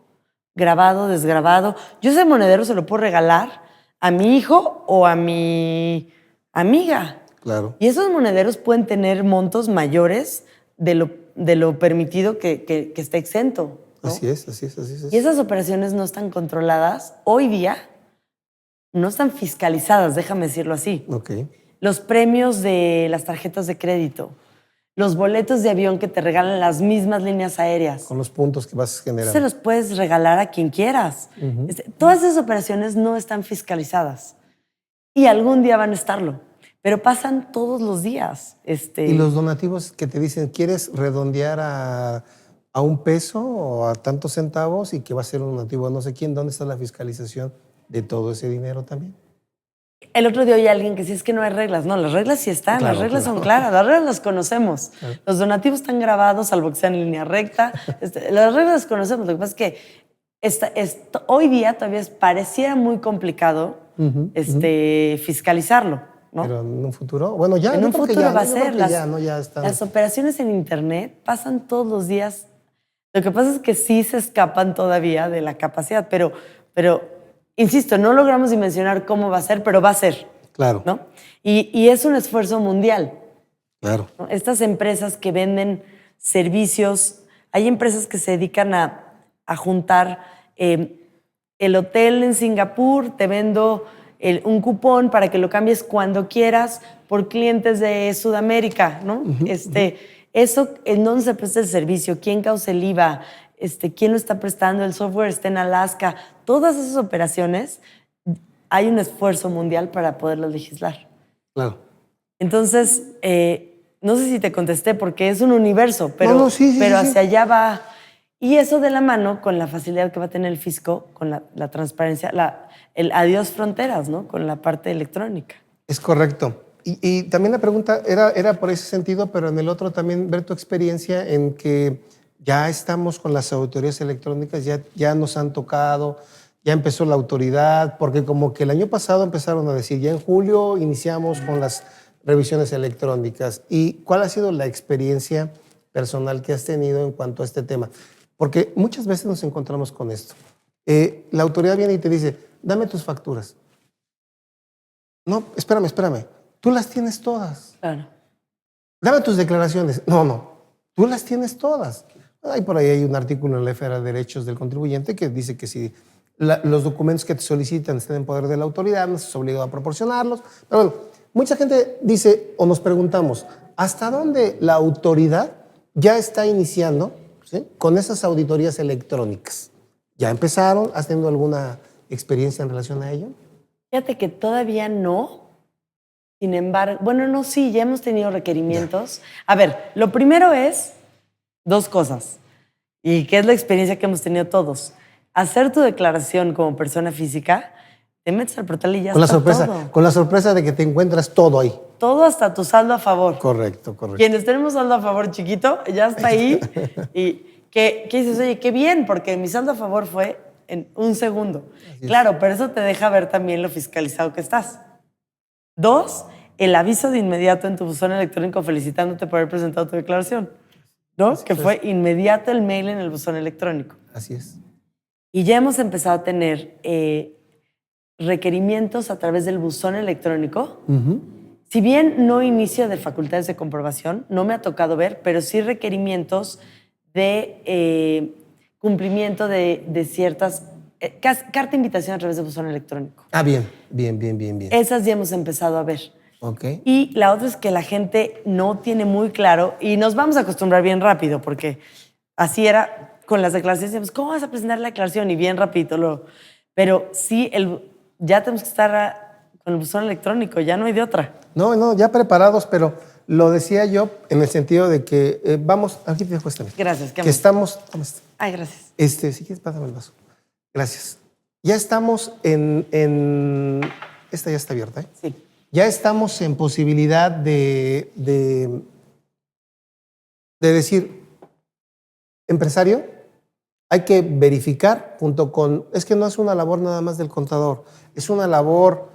[SPEAKER 3] Grabado, desgrabado. Yo ese monedero se lo puedo regalar a mi hijo o a mi amiga.
[SPEAKER 2] Claro.
[SPEAKER 3] Y esos monederos pueden tener montos mayores de lo permitido que esté exento, ¿no?
[SPEAKER 2] Así es.
[SPEAKER 3] Y esas operaciones no están controladas. Hoy día no están fiscalizadas, déjame decirlo así.
[SPEAKER 2] Okay.
[SPEAKER 3] Los premios de las tarjetas de crédito, los boletos de avión que te regalan las mismas líneas aéreas.
[SPEAKER 2] Con los puntos que vas generando.
[SPEAKER 3] Se los puedes regalar a quien quieras. Todas esas operaciones no están fiscalizadas. Y algún día van a estarlo. Pero pasan todos los días.
[SPEAKER 2] Y los donativos que te dicen, ¿quieres redondear a un peso o a tantos centavos y que va a ser un donativo a no sé quién? ¿Dónde está la fiscalización de todo ese dinero también?
[SPEAKER 3] El otro día oí a alguien que sí, es que no hay reglas. No, las reglas sí están,
[SPEAKER 2] claro,
[SPEAKER 3] las reglas son claras, las reglas las conocemos.
[SPEAKER 2] Claro.
[SPEAKER 3] Los donativos están grabados, salvo que sean en línea recta. Las reglas las conocemos. Lo que pasa es que hoy día todavía pareciera muy complicado fiscalizarlo, ¿no?
[SPEAKER 2] Pero en un futuro, bueno, ya.
[SPEAKER 3] En un futuro va a ser.
[SPEAKER 2] Ya están.
[SPEAKER 3] Las operaciones en Internet pasan todos los días. Lo que pasa es que sí se escapan todavía de la capacidad, pero insisto, no logramos dimensionar cómo va a ser, pero va a ser.
[SPEAKER 2] Claro.
[SPEAKER 3] ¿No? Y es un esfuerzo mundial.
[SPEAKER 2] Claro.
[SPEAKER 3] ¿No? Estas empresas que venden servicios, hay empresas que se dedican a juntar el hotel en Singapur, te vendo un cupón para que lo cambies cuando quieras por clientes de Sudamérica, ¿no? Eso, ¿en dónde se presta el servicio? ¿Quién causa el IVA? ¿Quién lo está prestando? El software está en Alaska. Todas esas operaciones, hay un esfuerzo mundial para poderlo legislar.
[SPEAKER 2] Claro.
[SPEAKER 3] Entonces, no sé si te contesté porque es un universo, pero,
[SPEAKER 2] pero
[SPEAKER 3] hacia allá va. Y eso de la mano con la facilidad que va a tener el fisco, con la transparencia, el adiós fronteras, ¿no? Con la parte electrónica.
[SPEAKER 2] Es correcto. Y también la pregunta era por ese sentido, pero en el otro también ver tu experiencia en que ya estamos con las auditorías electrónicas, ya nos han tocado, ya empezó la autoridad, porque como que el año pasado empezaron a decir, ya en julio iniciamos con las revisiones electrónicas. ¿Y cuál ha sido la experiencia personal que has tenido en cuanto a este tema? Porque muchas veces nos encontramos con esto. La autoridad viene y te dice, dame tus facturas. No, espérame. tú las tienes todas.
[SPEAKER 3] Claro.
[SPEAKER 2] Dame tus declaraciones. No, tú las tienes todas. Por ahí hay un artículo en la Esfera de Derechos del Contribuyente que dice que si los documentos que te solicitan están en poder de la autoridad, no estás obligado a proporcionarlos. Pero bueno, mucha gente dice o nos preguntamos, ¿hasta dónde la autoridad ya está iniciando, ¿sí?, con esas auditorías electrónicas? ¿Ya empezaron? ¿Has tenido alguna experiencia en relación a ello?
[SPEAKER 3] Fíjate que todavía no. Sin embargo, bueno, no, sí, ya hemos tenido requerimientos. A ver, lo primero es dos cosas, y que es la experiencia que hemos tenido todos. Hacer tu declaración como persona física, te metes al portal y ya
[SPEAKER 2] Con la
[SPEAKER 3] está
[SPEAKER 2] sorpresa,
[SPEAKER 3] todo.
[SPEAKER 2] con la sorpresa de que te encuentras todo ahí.
[SPEAKER 3] Todo hasta tu saldo a favor.
[SPEAKER 2] Correcto.
[SPEAKER 3] Quienes tenemos saldo a favor chiquito, ya está ahí. Y que dices, oye, qué bien, porque mi saldo a favor fue en un segundo. Claro, pero eso te deja ver también lo fiscalizado que estás. 2, el aviso de inmediato en tu buzón electrónico felicitándote por haber presentado tu declaración, ¿no? Que fue inmediato el mail en el buzón electrónico.
[SPEAKER 2] Así es.
[SPEAKER 3] Y ya hemos empezado a tener requerimientos a través del buzón electrónico. Si bien no inicio de facultades de comprobación, no me ha tocado ver, pero sí requerimientos de cumplimiento de ciertas... carta de invitación a través de buzón electrónico.
[SPEAKER 2] Ah, bien.
[SPEAKER 3] Esas ya hemos empezado a ver.
[SPEAKER 2] Ok.
[SPEAKER 3] Y la otra es que la gente no tiene muy claro, y nos vamos a acostumbrar bien rápido, porque así era con las declaraciones. Decíamos, ¿cómo vas a presentar la declaración? Y bien rapidito. Pero sí, ya tenemos que estar con el buzón electrónico, ya no hay de otra.
[SPEAKER 2] No, ya preparados, pero lo decía yo en el sentido de que vamos... Aquí te dejo esta.
[SPEAKER 3] Gracias.
[SPEAKER 2] Que estamos...
[SPEAKER 3] Ay, gracias.
[SPEAKER 2] Si quieres, pásame el vaso. Gracias. Ya estamos en... Esta ya está abierta, ¿eh?
[SPEAKER 3] Sí.
[SPEAKER 2] Ya estamos en posibilidad de decir, empresario, hay que verificar junto con... Es que no es una labor nada más del contador, es una labor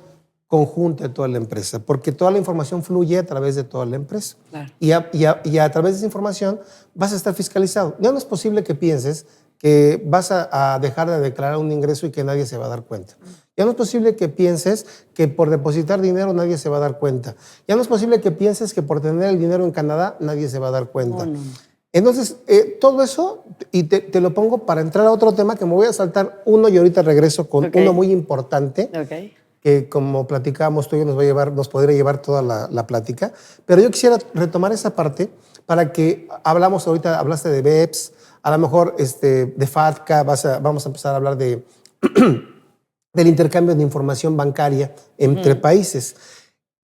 [SPEAKER 2] conjunta de toda la empresa, porque toda la información fluye a través de toda la empresa.
[SPEAKER 3] Claro.
[SPEAKER 2] Y a través de esa información vas a estar fiscalizado. Ya no es posible que pienses que vas a dejar de declarar un ingreso y que nadie se va a dar cuenta. Ya no es posible que pienses que por depositar dinero nadie se va a dar cuenta. Ya no es posible que pienses que por tener el dinero en Canadá nadie se va a dar cuenta.
[SPEAKER 3] No.
[SPEAKER 2] Entonces, todo eso, y te lo pongo para entrar a otro tema que me voy a saltar uno y ahorita regreso con uno muy importante, que como platicábamos tú y yo nos podría llevar toda la plática. Pero yo quisiera retomar esa parte para que hablaste de BEPS, a lo mejor de FATCA, vamos a empezar a hablar del intercambio de información bancaria entre países.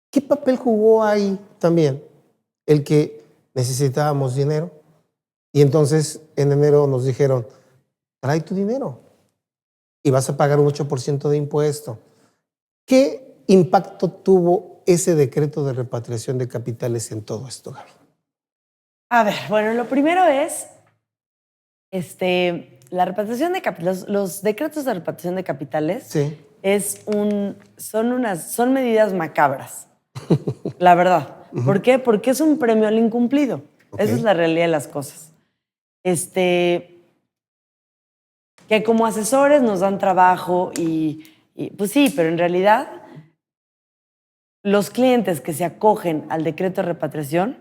[SPEAKER 2] ¿Qué papel jugó ahí también el que necesitábamos dinero? Y entonces en enero nos dijeron, trae tu dinero y vas a pagar un 8% de impuesto. ¿Qué impacto tuvo ese decreto de repatriación de capitales en todo esto, Gaby?
[SPEAKER 3] A ver, bueno, lo primero es la repatriación de capitales. Los decretos de repatriación de capitales
[SPEAKER 2] Sí.
[SPEAKER 3] son medidas macabras, la verdad. ¿Por qué? Porque es un premio al incumplido.
[SPEAKER 2] Okay.
[SPEAKER 3] Esa es la realidad de las cosas. Que como asesores nos dan trabajo y pues sí, pero en realidad los clientes que se acogen al decreto de repatriación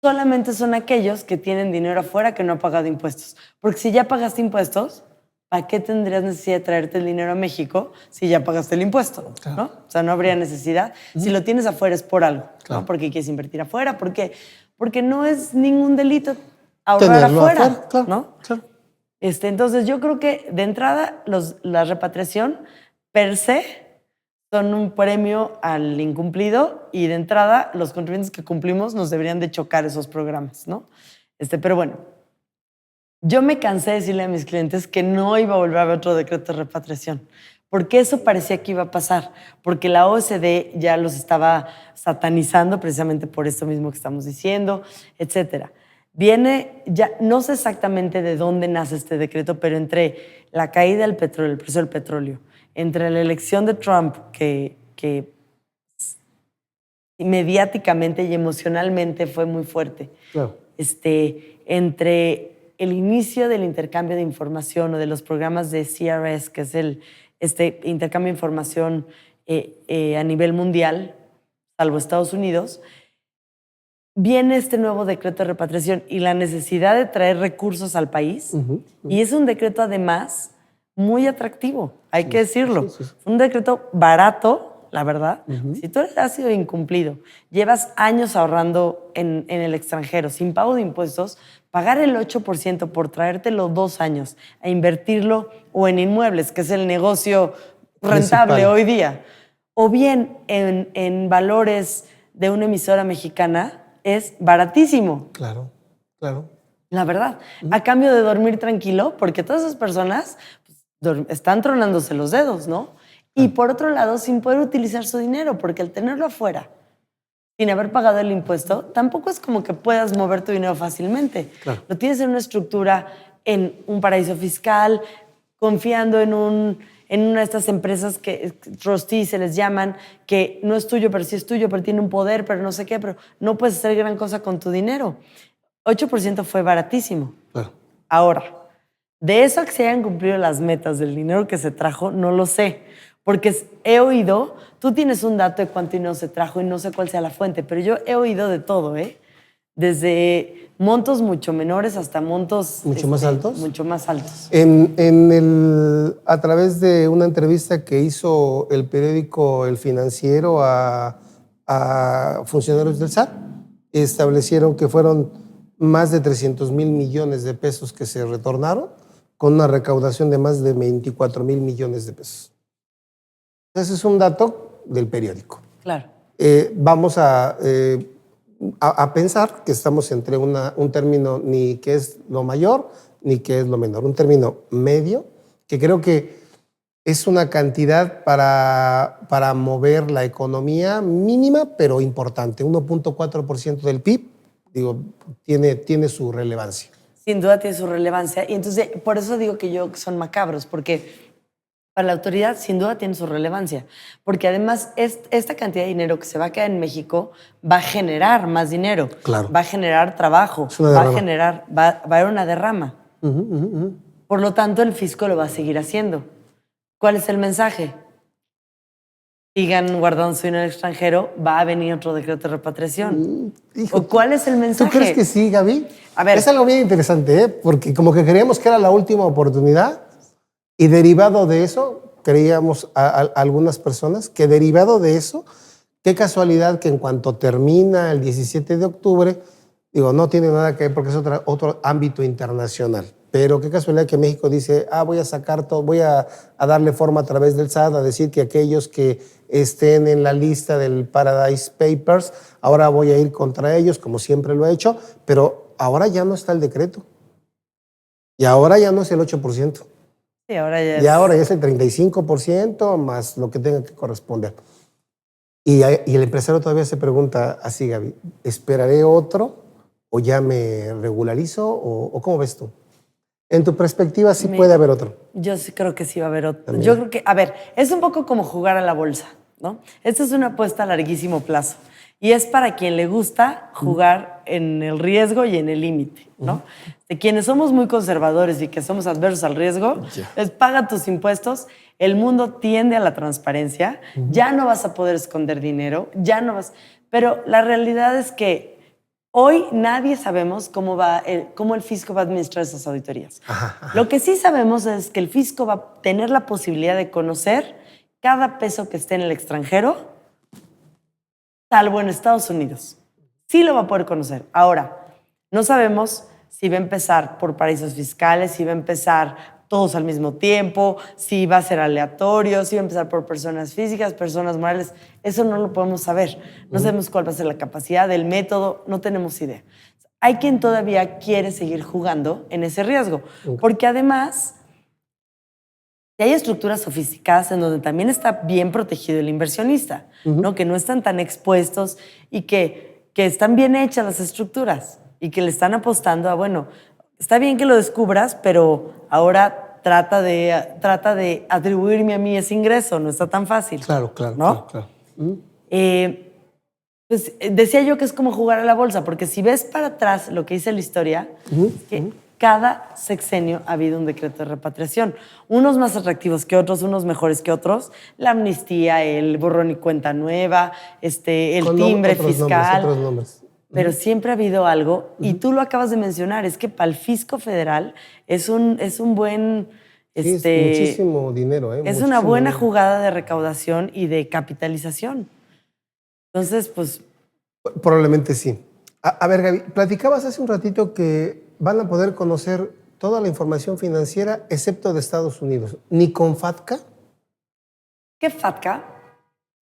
[SPEAKER 3] solamente son aquellos que tienen dinero afuera que no ha pagado impuestos. Porque si ya pagaste impuestos, ¿para qué tendrías necesidad de traerte el dinero a México si ya pagaste el impuesto? Claro. ¿No? O sea, no habría necesidad. Si lo tienes afuera es por algo, claro. ¿No? Porque quieres invertir afuera, porque no es ningún delito ahorrar afuera,
[SPEAKER 2] claro,
[SPEAKER 3] ¿no?
[SPEAKER 2] Claro.
[SPEAKER 3] Entonces yo creo que de entrada la repatriación per se son un premio al incumplido y de entrada los contribuyentes que cumplimos nos deberían de chocar esos programas, ¿no? Pero bueno, yo me cansé de decirle a mis clientes que no iba a volver a ver otro decreto de repatriación, porque eso parecía que iba a pasar, porque la OECD ya los estaba satanizando precisamente por esto mismo que estamos diciendo, etcétera. Viene, ya no sé exactamente de dónde nace este decreto, pero entre la caída del petróleo, el precio del petróleo, entre la elección de Trump, que mediáticamente y emocionalmente fue muy fuerte, claro. Entre el inicio del intercambio de información o de los programas de CRS, que es intercambio de información a nivel mundial salvo Estados Unidos, viene este nuevo decreto de repatriación y la necesidad de traer recursos al país. Y es un decreto, además, muy atractivo, hay que decirlo.
[SPEAKER 2] Sí.
[SPEAKER 3] Un decreto barato, la verdad. Si tú has sido incumplido, llevas años ahorrando en el extranjero, sin pago de impuestos, pagar el 8% por traértelo 2 años a invertirlo o en inmuebles, que es el negocio rentable
[SPEAKER 2] principal
[SPEAKER 3] hoy día, o bien en valores de una emisora mexicana, es baratísimo.
[SPEAKER 2] Claro.
[SPEAKER 3] La verdad. A cambio de dormir tranquilo, porque todas esas personas están tronándose los dedos, ¿no? Y por otro lado, sin poder utilizar su dinero, porque al tenerlo afuera, sin haber pagado el impuesto, tampoco es como que puedas mover tu dinero fácilmente.
[SPEAKER 2] Claro.
[SPEAKER 3] Lo tienes en una estructura, en un paraíso fiscal, confiando en una de estas empresas que trustees se les llaman, que no es tuyo, pero sí es tuyo, pero tiene un poder, pero no sé qué, pero no puedes hacer gran cosa con tu dinero. 8% fue baratísimo.
[SPEAKER 2] Claro.
[SPEAKER 3] Ahora, de eso a que se hayan cumplido las metas del dinero que se trajo, no lo sé. Porque he oído, tú tienes un dato de cuánto dinero se trajo y no sé cuál sea la fuente, pero yo he oído de todo, ¿eh? Desde montos mucho menores hasta montos...
[SPEAKER 2] ¿Mucho más altos?
[SPEAKER 3] Mucho más altos.
[SPEAKER 2] A través de una entrevista que hizo el periódico El Financiero a funcionarios del SAT, establecieron que fueron más de 300,000 millones de pesos que se retornaron, con una recaudación de más de 24,000 millones de pesos. Ese es un dato del periódico.
[SPEAKER 3] Claro.
[SPEAKER 2] Vamos a pensar que estamos entre un término ni que es lo mayor ni que es lo menor, un término medio, que creo que es una cantidad para mover la economía mínima, pero importante. 1.4% del PIB, digo, tiene su relevancia.
[SPEAKER 3] Sin duda tiene su relevancia. Y entonces, por eso digo que son macabros, porque para la autoridad sin duda tiene su relevancia. Porque además esta cantidad de dinero que se va a quedar en México va a generar más dinero.
[SPEAKER 2] Claro.
[SPEAKER 3] Va a generar trabajo. Va a haber una derrama. Por lo tanto, el fisco lo va a seguir haciendo. ¿Cuál es el mensaje? Sigan guardando su dinero en el extranjero, va a venir otro decreto de repatriación. ¿O cuál es el mensaje?
[SPEAKER 2] ¿Tú crees que sí, Gaby?
[SPEAKER 3] A ver.
[SPEAKER 2] Es algo bien interesante, ¿eh? Porque como que creíamos que era la última oportunidad y derivado de eso, creíamos algunas personas que derivado de eso, qué casualidad que en cuanto termina el 17 de octubre, digo, no tiene nada que ver porque es otro ámbito internacional. Pero qué casualidad que México dice, voy a sacar todo, voy a darle forma a través del SAT, a decir que aquellos que estén en la lista del Paradise Papers, ahora voy a ir contra ellos, como siempre lo he hecho, pero ahora ya no está el decreto. Y ahora ya no es el 8%.
[SPEAKER 3] Sí, ahora ya es...
[SPEAKER 2] Y ahora ya es el 35% más lo que tenga que corresponder. Y el empresario todavía se pregunta así, Gaby, ¿esperaré otro o ya me regularizo o cómo ves tú? En tu perspectiva, sí puede haber otro.
[SPEAKER 3] Yo sí creo que sí va a haber otro.
[SPEAKER 2] También.
[SPEAKER 3] Yo creo que, a ver, es un poco como jugar a la bolsa, ¿no? Esta es una apuesta a larguísimo plazo. Y es para quien le gusta jugar en el riesgo y en el límite, ¿no? De quienes somos muy conservadores y que somos adversos al riesgo, es paga tus impuestos, el mundo tiende a la transparencia, ya no vas a poder esconder dinero, ya no vas... Pero la realidad es que hoy nadie sabemos cómo el fisco va a administrar esas auditorías. Lo que sí sabemos es que el fisco va a tener la posibilidad de conocer cada peso que esté en el extranjero, salvo en Estados Unidos. Sí lo va a poder conocer. Ahora, no sabemos si va a empezar por paraísos fiscales, si va a empezar todos al mismo tiempo, si va a ser aleatorio, si va a empezar por personas físicas, personas morales. Eso no lo podemos saber. No sabemos cuál va a ser la capacidad, el método, no tenemos idea. Hay quien todavía quiere seguir jugando en ese riesgo, porque además hay estructuras sofisticadas en donde también está bien protegido el inversionista, ¿no? Que no están tan expuestos y que están bien hechas las estructuras y que le están apostando a, bueno, está bien que lo descubras, pero ahora trata de atribuirme a mí ese ingreso, no está tan fácil.
[SPEAKER 2] Claro.
[SPEAKER 3] ¿No?
[SPEAKER 2] Claro.
[SPEAKER 3] Pues decía yo que es como jugar a la bolsa, porque si ves para atrás lo que dice la historia, es que cada sexenio ha habido un decreto de repatriación. Unos más atractivos que otros, unos mejores que otros. La amnistía, el borrón y cuenta nueva, el
[SPEAKER 2] Con
[SPEAKER 3] timbre
[SPEAKER 2] otros
[SPEAKER 3] fiscal.
[SPEAKER 2] Otros nombres.
[SPEAKER 3] Pero siempre ha habido algo, y tú lo acabas de mencionar, es que para el fisco federal es un buen...
[SPEAKER 2] Sí, es muchísimo dinero.
[SPEAKER 3] Es
[SPEAKER 2] muchísimo
[SPEAKER 3] una buena
[SPEAKER 2] dinero.
[SPEAKER 3] jugada de recaudación y de capitalización. Entonces, pues...
[SPEAKER 2] Probablemente sí. A ver, Gaby, platicabas hace un ratito que van a poder conocer toda la información financiera excepto de Estados Unidos. ¿Ni con FATCA?
[SPEAKER 3] ¿Qué FATCA?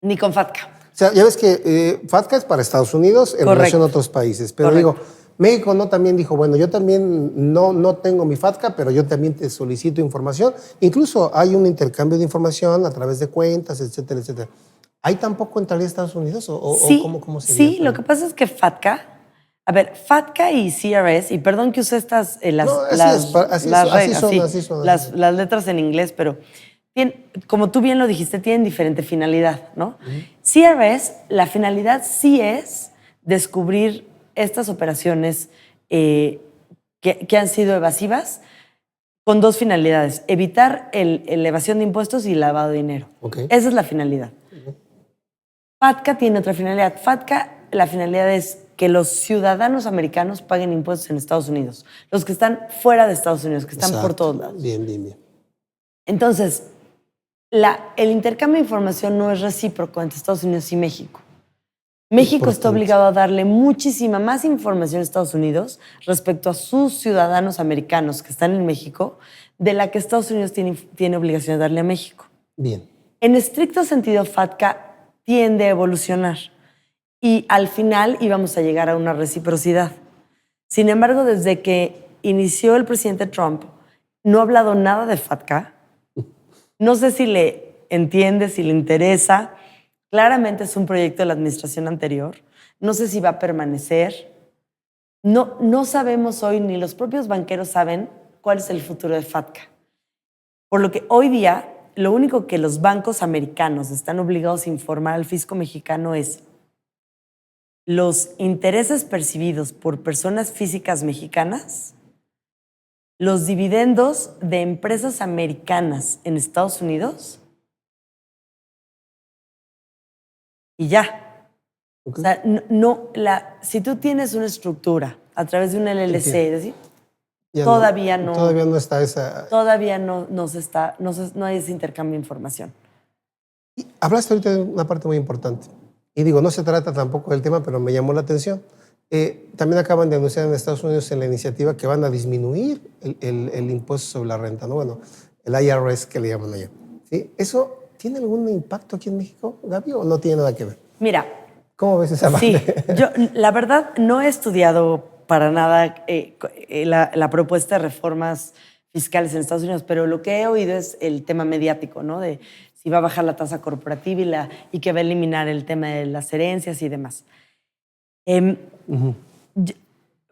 [SPEAKER 3] Ni con FATCA.
[SPEAKER 2] O sea, ya ves que FATCA es para Estados Unidos en
[SPEAKER 3] Correcto.
[SPEAKER 2] relación a otros países. Pero
[SPEAKER 3] Correcto.
[SPEAKER 2] digo, México no también dijo, bueno, yo también no tengo mi FATCA, pero yo también te solicito información. Incluso hay un intercambio de información a través de cuentas, etcétera, etcétera. ¿Ahí tampoco entraría Estados Unidos?
[SPEAKER 3] Sí,
[SPEAKER 2] ¿Cómo sería?
[SPEAKER 3] sí, lo que pasa es que FATCA, a ver, FATCA y CRS, y perdón que use estas,
[SPEAKER 2] así son.
[SPEAKER 3] las letras en inglés, pero como tú bien lo dijiste, tienen diferente finalidad, ¿no? CRS, la finalidad sí es descubrir estas operaciones que han sido evasivas con dos finalidades: evitar la evasión de impuestos y el lavado de dinero.
[SPEAKER 2] Okay.
[SPEAKER 3] Esa es la finalidad. FATCA tiene otra finalidad. FATCA, la finalidad es que los ciudadanos americanos paguen impuestos en Estados Unidos. Los que están fuera de Estados Unidos, que están por todos lados.
[SPEAKER 2] Bien.
[SPEAKER 3] Entonces, el intercambio de información no es recíproco entre Estados Unidos y México. México está obligado a darle muchísima más información a Estados Unidos respecto a sus ciudadanos americanos que están en México de la que Estados Unidos tiene obligación de darle a México.
[SPEAKER 2] Bien.
[SPEAKER 3] En estricto sentido, FATCA tiende a evolucionar y al final íbamos a llegar a una reciprocidad. Sin embargo, desde que inició el presidente Trump, no ha hablado nada de FATCA. No sé si le entiende, si le interesa. Claramente es un proyecto de la administración anterior. No sé si va a permanecer. No sabemos hoy, ni los propios banqueros saben cuál es el futuro de FATCA. Por lo que hoy día, lo único que los bancos americanos están obligados a informar al fisco mexicano es los intereses percibidos por personas físicas mexicanas, los dividendos de empresas americanas en Estados Unidos y ya. Okay. O sea, si tú tienes una estructura a través de un LLC, es decir, todavía no
[SPEAKER 2] está esa...
[SPEAKER 3] Todavía no hay ese intercambio de información.
[SPEAKER 2] Y hablaste ahorita de una parte muy importante. Y digo, no se trata tampoco del tema, pero me llamó la atención. También acaban de anunciar en Estados Unidos en la iniciativa que van a disminuir el impuesto sobre la renta, ¿no? Bueno, el IRS que le llaman allá. ¿Sí? ¿Eso tiene algún impacto aquí en México, Gaby, o no tiene nada que ver?
[SPEAKER 3] Mira.
[SPEAKER 2] ¿Cómo ves esa parte?
[SPEAKER 3] Sí, yo la verdad no he estudiado para nada la propuesta de reformas fiscales en Estados Unidos, pero lo que he oído es el tema mediático, ¿no? De si va a bajar la tasa corporativa y que va a eliminar el tema de las herencias y demás.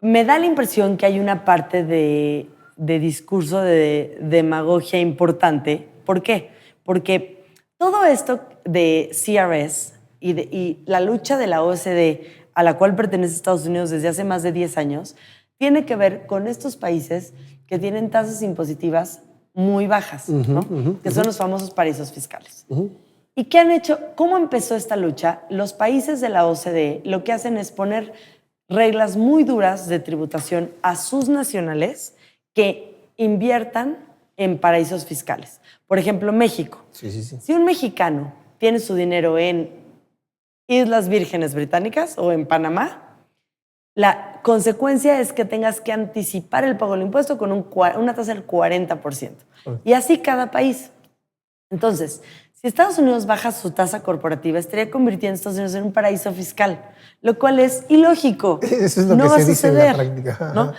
[SPEAKER 3] Me da la impresión que hay una parte de discurso de demagogia importante. ¿Por qué? Porque todo esto de CRS y la lucha de la OECD a la cual pertenece Estados Unidos desde hace más de 10 años, tiene que ver con estos países que tienen tasas impositivas muy bajas, ¿no? Que son los famosos paraísos fiscales. ¿Y qué han hecho? ¿Cómo empezó esta lucha? Los países de la OCDE lo que hacen es poner reglas muy duras de tributación a sus nacionales que inviertan en paraísos fiscales. Por ejemplo, México.
[SPEAKER 2] Sí.
[SPEAKER 3] Si un mexicano tiene su dinero en Islas Vírgenes Británicas o en Panamá, la consecuencia es que tengas que anticipar el pago del impuesto con una tasa del 40%. Y así cada país. Entonces, si Estados Unidos baja su tasa corporativa, estaría convirtiendo a Estados Unidos en un paraíso fiscal, lo cual es ilógico.
[SPEAKER 2] Eso es lo
[SPEAKER 3] no
[SPEAKER 2] que
[SPEAKER 3] va
[SPEAKER 2] se
[SPEAKER 3] a
[SPEAKER 2] dice
[SPEAKER 3] suceder,
[SPEAKER 2] en la práctica.
[SPEAKER 3] ¿no?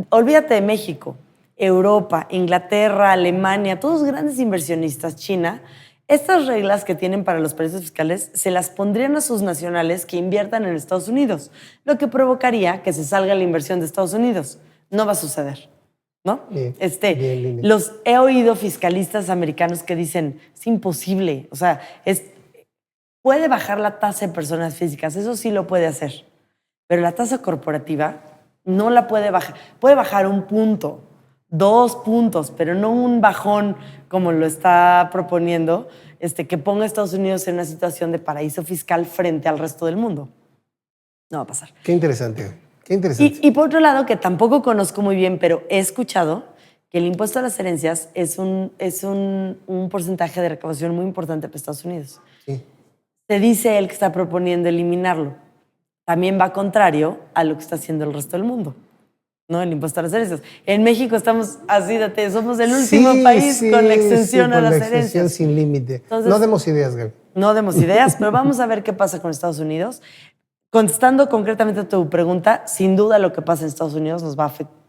[SPEAKER 3] Olvídate de México, Europa, Inglaterra, Alemania, todos grandes inversionistas, China. Estas reglas que tienen para los paraísos fiscales se las pondrían a sus nacionales que inviertan en Estados Unidos, lo que provocaría que se salga la inversión de Estados Unidos. No va a suceder, ¿no?
[SPEAKER 2] Bien.
[SPEAKER 3] He oído fiscalistas americanos que dicen, es imposible, o sea, puede bajar la tasa de personas físicas, eso sí lo puede hacer, pero la tasa corporativa no la puede bajar. Puede bajar 1 punto, 2 puntos, pero no un bajón como lo está proponiendo, que ponga a Estados Unidos en una situación de paraíso fiscal frente al resto del mundo. No va a pasar.
[SPEAKER 2] Qué interesante. Qué interesante.
[SPEAKER 3] Y por otro lado, que tampoco conozco muy bien, pero he escuchado que el impuesto a las herencias es un porcentaje de recaudación muy importante para Estados Unidos.
[SPEAKER 2] Sí.
[SPEAKER 3] Se dice él que está proponiendo eliminarlo. También va contrario a lo que está haciendo el resto del mundo, ¿no? El impuesto a las herencias. En México estamos así, somos el último país con la extensión a las herencias.
[SPEAKER 2] Con la extensión sin límite.
[SPEAKER 3] Entonces,
[SPEAKER 2] no demos ideas, Gaby.
[SPEAKER 3] No demos ideas, pero vamos a ver qué pasa con Estados Unidos. Contestando concretamente a tu pregunta, sin duda lo que pasa en Estados Unidos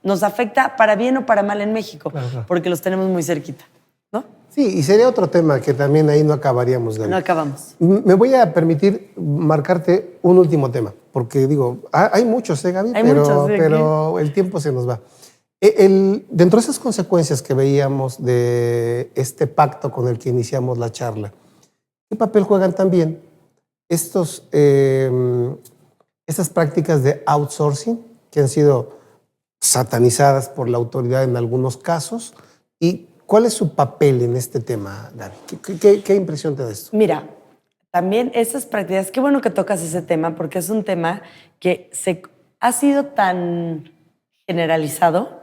[SPEAKER 3] nos afecta para bien o para mal en México, claro. Porque los tenemos muy cerquita, ¿no?
[SPEAKER 2] Sí, y sería otro tema que también ahí no acabaríamos, Gaby.
[SPEAKER 3] No acabamos.
[SPEAKER 2] Me voy a permitir marcarte un último tema, porque digo, hay muchos, Gaby, pero el tiempo se nos va. Dentro de esas consecuencias que veíamos de este pacto con el que iniciamos la charla, ¿qué papel juegan también estas prácticas de outsourcing que han sido satanizadas por la autoridad en algunos casos? ¿Y cuál es su papel en este tema, Gaby? ¿Qué impresión te da esto?
[SPEAKER 3] Mira, también estas prácticas, qué bueno que tocas ese tema, porque es un tema que ha sido tan generalizado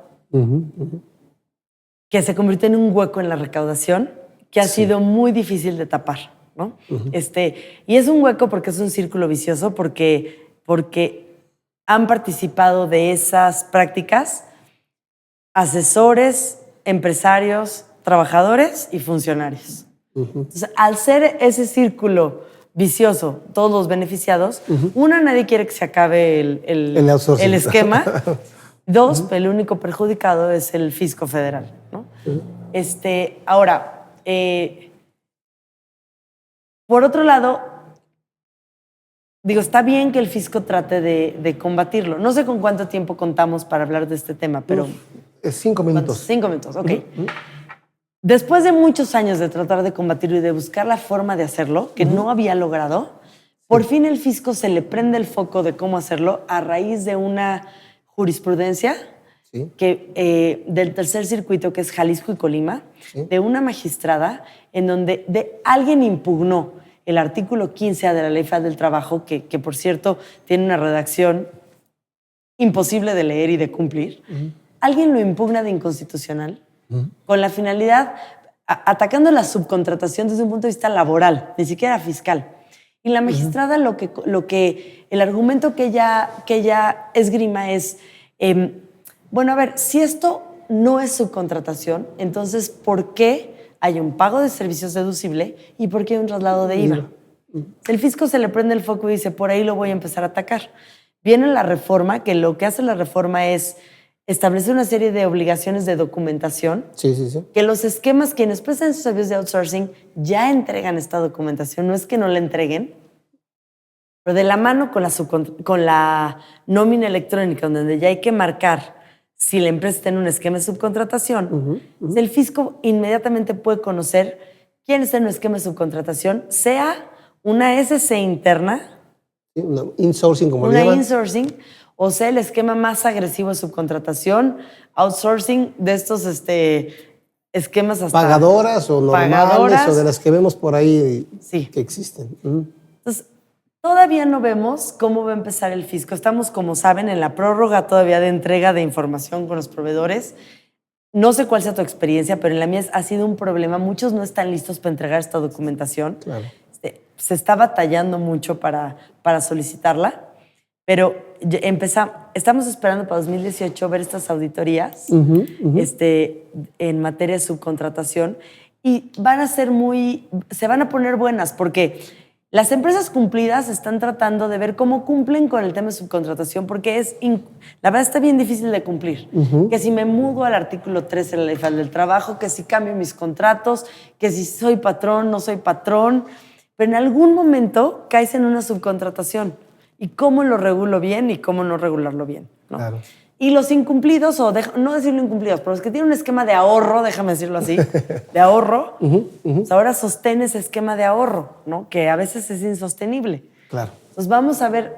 [SPEAKER 3] que se convirtió en un hueco en la recaudación que ha sido muy difícil de tapar, ¿no? Y es un hueco porque es un círculo vicioso, porque han participado de esas prácticas asesores, empresarios, trabajadores y funcionarios. Entonces, al ser ese círculo vicioso, todos los beneficiados, nadie quiere que se acabe el esquema. 2, el único perjudicado es el fisco federal, ¿no? Ahora, por otro lado, digo, está bien que el fisco trate de combatirlo. No sé con cuánto tiempo contamos para hablar de este tema, pero...
[SPEAKER 2] 5 minutos.
[SPEAKER 3] 5 minutos, ok. Después de muchos años de tratar de combatirlo y de buscar la forma de hacerlo, que no había logrado, por fin el fisco se le prende el foco de cómo hacerlo a raíz de una jurisprudencia del tercer circuito, que es Jalisco y Colima, de una magistrada en donde alguien impugnó el artículo 15A de la Ley Federal del Trabajo, que por cierto tiene una redacción imposible de leer y de cumplir. Alguien lo impugna de inconstitucional con la finalidad, atacando la subcontratación desde un punto de vista laboral, ni siquiera fiscal. Y la magistrada el argumento que ella esgrima es, bueno, a ver, si esto no es subcontratación, entonces, ¿por qué hay un pago de servicios deducible y por qué hay un traslado de IVA? El fisco se le prende el foco y dice, por ahí lo voy a empezar a atacar. Viene la reforma, que lo que hace la reforma es establecer una serie de obligaciones de documentación, que los esquemas, quienes prestan sus servicios de outsourcing, ya entregan esta documentación, no es que no la entreguen, pero de la mano con la nómina electrónica, donde ya hay que marcar si la empresa está en un esquema de subcontratación, el fisco inmediatamente puede conocer quién está en un esquema de subcontratación, sea una SC interna,
[SPEAKER 2] una insourcing, como
[SPEAKER 3] le llaman.
[SPEAKER 2] Una
[SPEAKER 3] insourcing, o sea, el esquema más agresivo de subcontratación, outsourcing, de estos esquemas hasta...
[SPEAKER 2] Pagadoras o normales, o de las que vemos por ahí que existen.
[SPEAKER 3] Entonces, todavía no vemos cómo va a empezar el fisco. Estamos, como saben, en la prórroga todavía de entrega de información con los proveedores. No sé cuál sea tu experiencia, pero en la mía ha sido un problema. Muchos no están listos para entregar esta documentación.
[SPEAKER 2] Claro.
[SPEAKER 3] Se está batallando mucho para solicitarla. Pero estamos esperando para 2018 ver estas auditorías en materia de subcontratación y se van a poner buenas porque las empresas cumplidas están tratando de ver cómo cumplen con el tema de subcontratación porque la verdad está bien difícil de cumplir. Que si me mudo al artículo 13 de la Ley Federal del Trabajo, que si cambio mis contratos, que si soy patrón, no soy patrón, pero en algún momento caes en una subcontratación. Y cómo lo regulo bien y cómo no regularlo bien, ¿no?
[SPEAKER 2] Claro.
[SPEAKER 3] Y los incumplidos, no decirlo incumplidos, pero los que tienen un esquema de ahorro, déjame decirlo así, de ahorro, pues ahora sostén ese esquema de ahorro, ¿no? Que a veces es insostenible.
[SPEAKER 2] Claro.
[SPEAKER 3] Entonces vamos a ver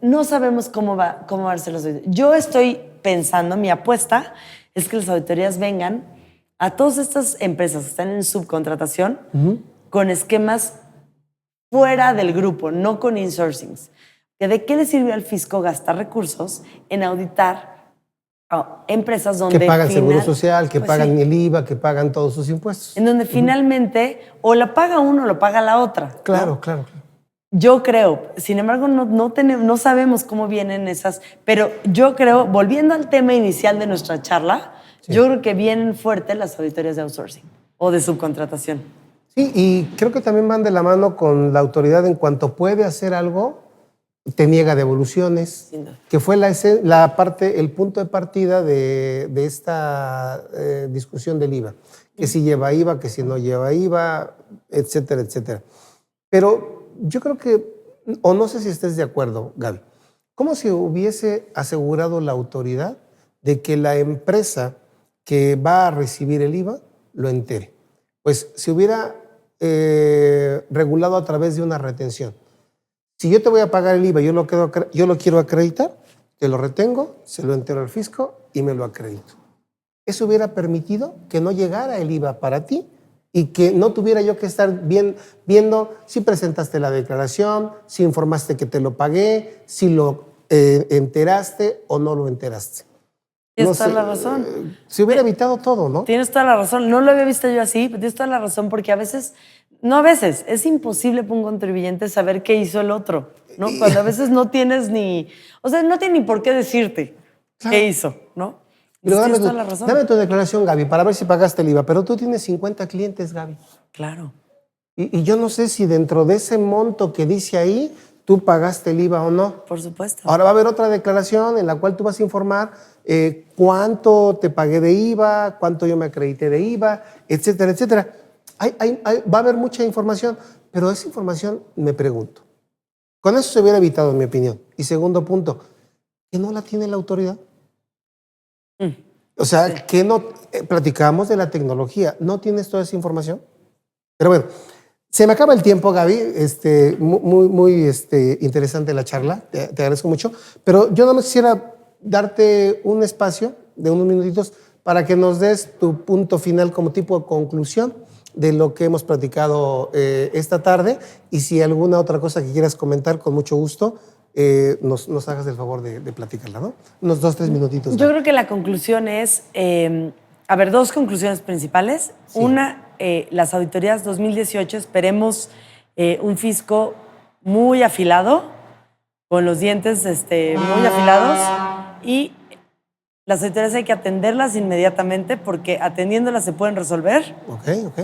[SPEAKER 3] no sabemos cómo va a ser los auditorías. Yo estoy pensando, mi apuesta es que las auditorías vengan a todas estas empresas que están en subcontratación con esquemas fuera del grupo, no con insourcings. ¿De qué le sirvió al fisco gastar recursos en auditar a empresas donde
[SPEAKER 2] que pagan seguro social, que
[SPEAKER 3] pues
[SPEAKER 2] pagan
[SPEAKER 3] sí,
[SPEAKER 2] el IVA, que pagan todos sus impuestos?
[SPEAKER 3] en donde finalmente o la paga uno o lo paga la otra?
[SPEAKER 2] Claro,
[SPEAKER 3] ¿no?
[SPEAKER 2] claro.
[SPEAKER 3] Yo creo, sin embargo, no sabemos cómo vienen esas, pero yo creo, volviendo al tema inicial de nuestra charla, yo creo que vienen fuertes las auditorías de outsourcing o de subcontratación.
[SPEAKER 2] Sí, y creo que también van de la mano con la autoridad en cuanto puede hacer algo, te niega devoluciones, que fue la parte, el punto de partida de esta discusión del IVA, que si lleva IVA, que si no lleva IVA, etcétera, etcétera. Pero yo creo que, o no sé si estés de acuerdo, Gaby, ¿cómo se hubiese asegurado la autoridad de que la empresa que va a recibir el IVA lo entere? Pues se hubiera regulado a través de una retención. Si yo te voy a pagar el IVA, yo lo quiero acreditar, te lo retengo, se lo entero al fisco y me lo acredito. Eso hubiera permitido que no llegara el IVA para ti y que no tuviera yo que estar viendo si presentaste la declaración, si informaste que te lo pagué, si lo enteraste o no lo enteraste.
[SPEAKER 3] Tienes toda la razón.
[SPEAKER 2] Se hubiera evitado todo, ¿no?
[SPEAKER 3] Tienes toda la razón. No lo había visto yo así, pero tienes toda la razón porque es imposible para un contribuyente saber qué hizo el otro, ¿no? Cuando a veces no tienes no tiene ni por qué decirte qué hizo, ¿no?
[SPEAKER 2] Pero
[SPEAKER 3] tienes toda la razón.
[SPEAKER 2] Dame tu declaración, Gaby, para ver si pagaste el IVA. Pero tú tienes 50 clientes, Gaby.
[SPEAKER 3] Claro.
[SPEAKER 2] Y yo no sé si dentro de ese monto que dice ahí, tú pagaste el IVA o no.
[SPEAKER 3] Por supuesto.
[SPEAKER 2] Ahora va a haber otra declaración en la cual tú vas a informar cuánto te pagué de IVA, cuánto yo me acredité de IVA, etcétera, etcétera. Va a haber mucha información, pero esa información, me pregunto, con eso se hubiera evitado, en mi opinión. Y segundo punto, ¿que no la tiene la autoridad? O sea, sí. Que no platicamos de la tecnología, ¿no tienes toda esa información? Pero bueno, se me acaba el tiempo, Gaby. Muy interesante la charla, te agradezco mucho. Pero yo no me quisiera darte un espacio de unos minutitos para que nos des tu punto final como tipo de conclusión de lo que hemos platicado esta tarde, y si alguna otra cosa que quieras comentar, con mucho gusto, nos hagas el favor de platicarla, ¿no? Unos 2-3 minutitos.
[SPEAKER 3] Yo creo que la conclusión es, dos conclusiones principales. Sí. Una, las auditorías 2018, esperemos un fisco muy afilado, con los dientes muy afilados, y las auditorías hay que atenderlas inmediatamente porque atendiéndolas se pueden resolver.
[SPEAKER 2] Ok.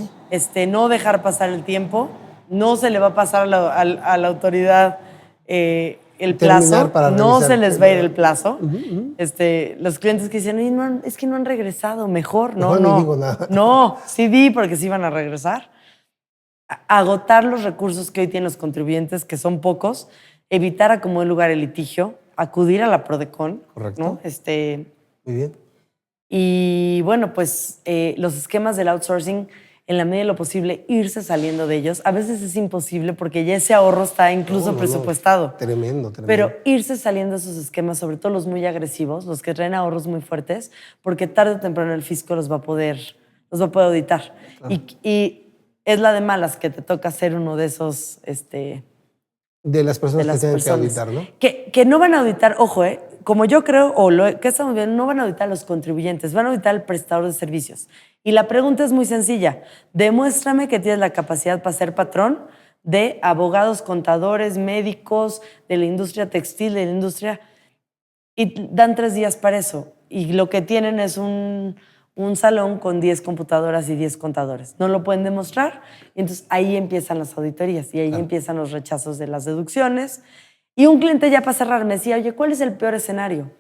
[SPEAKER 3] No dejar pasar el tiempo, no se le va a pasar a la autoridad el plazo, no se les va a ir el plazo. Los clientes que dicen, no, es que no han regresado, mejor no
[SPEAKER 2] digo nada.
[SPEAKER 3] No, sí di porque sí van a regresar. Agotar los recursos que hoy tienen los contribuyentes, que son pocos, evitar a como lugar el litigio, acudir a la Prodecon.
[SPEAKER 2] Correcto.
[SPEAKER 3] ¿No?
[SPEAKER 2] Muy bien.
[SPEAKER 3] Y bueno, pues los esquemas del outsourcing, en la medida de lo posible, irse saliendo de ellos. A veces es imposible porque ya ese ahorro está incluso presupuestado.
[SPEAKER 2] Tremendo.
[SPEAKER 3] Pero irse saliendo de esos esquemas, sobre todo los muy agresivos, los que traen ahorros muy fuertes, porque tarde o temprano el fisco los va a poder auditar. Claro. Y es la de malas que te toca ser uno de esos...
[SPEAKER 2] de las personas que tienen que auditar, ¿no?
[SPEAKER 3] Que no van a auditar, ojo, como yo creo, que estamos viendo, no van a auditar a los contribuyentes, van a auditar al prestador de servicios. Y la pregunta es muy sencilla. Demuéstrame que tienes la capacidad para ser patrón de abogados, contadores, médicos, de la industria textil, de la industria... Y dan 3 días para eso. Y lo que tienen es un salón con 10 computadoras y 10 contadores. No lo pueden demostrar. Y entonces ahí empiezan las auditorías y ahí empiezan los rechazos de las deducciones. Y un cliente ya para cerrar me decía, oye, ¿cuál es el peor escenario?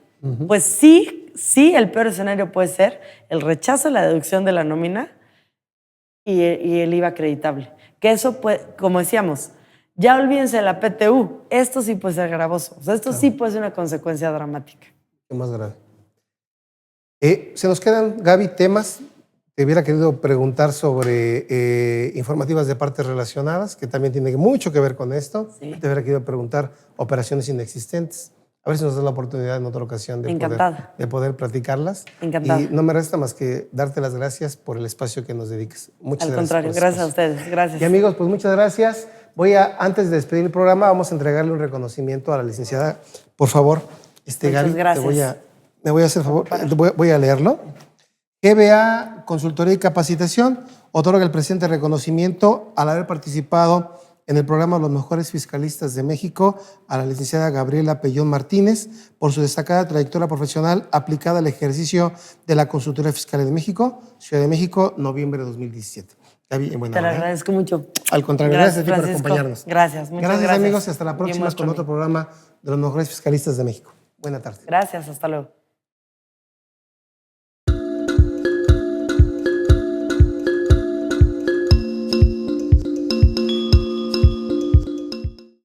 [SPEAKER 3] Pues sí, el peor escenario puede ser el rechazo de la deducción de la nómina y el IVA acreditable. Que eso puede, como decíamos, ya olvídense de la PTU, esto sí puede ser gravoso. O sea, esto sí puede ser una consecuencia dramática.
[SPEAKER 2] ¿Qué más grave? Se nos quedan, Gaby, temas te hubiera querido preguntar sobre informativas de partes relacionadas, que también tiene mucho que ver con esto.
[SPEAKER 3] Sí.
[SPEAKER 2] Te hubiera querido preguntar operaciones inexistentes. A ver si nos das la oportunidad en otra ocasión de poder platicarlas.
[SPEAKER 3] Encantada.
[SPEAKER 2] Y no me resta más que darte las gracias por el espacio que nos dediques. Muchas
[SPEAKER 3] Al
[SPEAKER 2] gracias.
[SPEAKER 3] contrario, gracias a ustedes. Gracias.
[SPEAKER 2] Y amigos, pues muchas gracias. Antes de despedir el programa, vamos a entregarle un reconocimiento a la licenciada. Por favor,
[SPEAKER 3] Muchas
[SPEAKER 2] Gaby,
[SPEAKER 3] gracias.
[SPEAKER 2] me voy a hacer favor, voy a leerlo. GBA Consultoría y Capacitación otorga el presente reconocimiento al haber participado en el programa Los Mejores Fiscalistas de México a la licenciada Gabriela Pellón Martínez por su destacada trayectoria profesional aplicada al ejercicio de la Consultoría Fiscal de México, Ciudad de México, noviembre de 2017. Gaby,
[SPEAKER 3] Te lo agradezco mucho.
[SPEAKER 2] Al contrario, gracias a ti por
[SPEAKER 3] Francisco.
[SPEAKER 2] acompañarnos.
[SPEAKER 3] Gracias, muchas gracias.
[SPEAKER 2] Gracias amigos, hasta la próxima
[SPEAKER 3] Bien,
[SPEAKER 2] con otro programa de Los Mejores Fiscalistas de México. Buena tarde.
[SPEAKER 3] Gracias, hasta luego.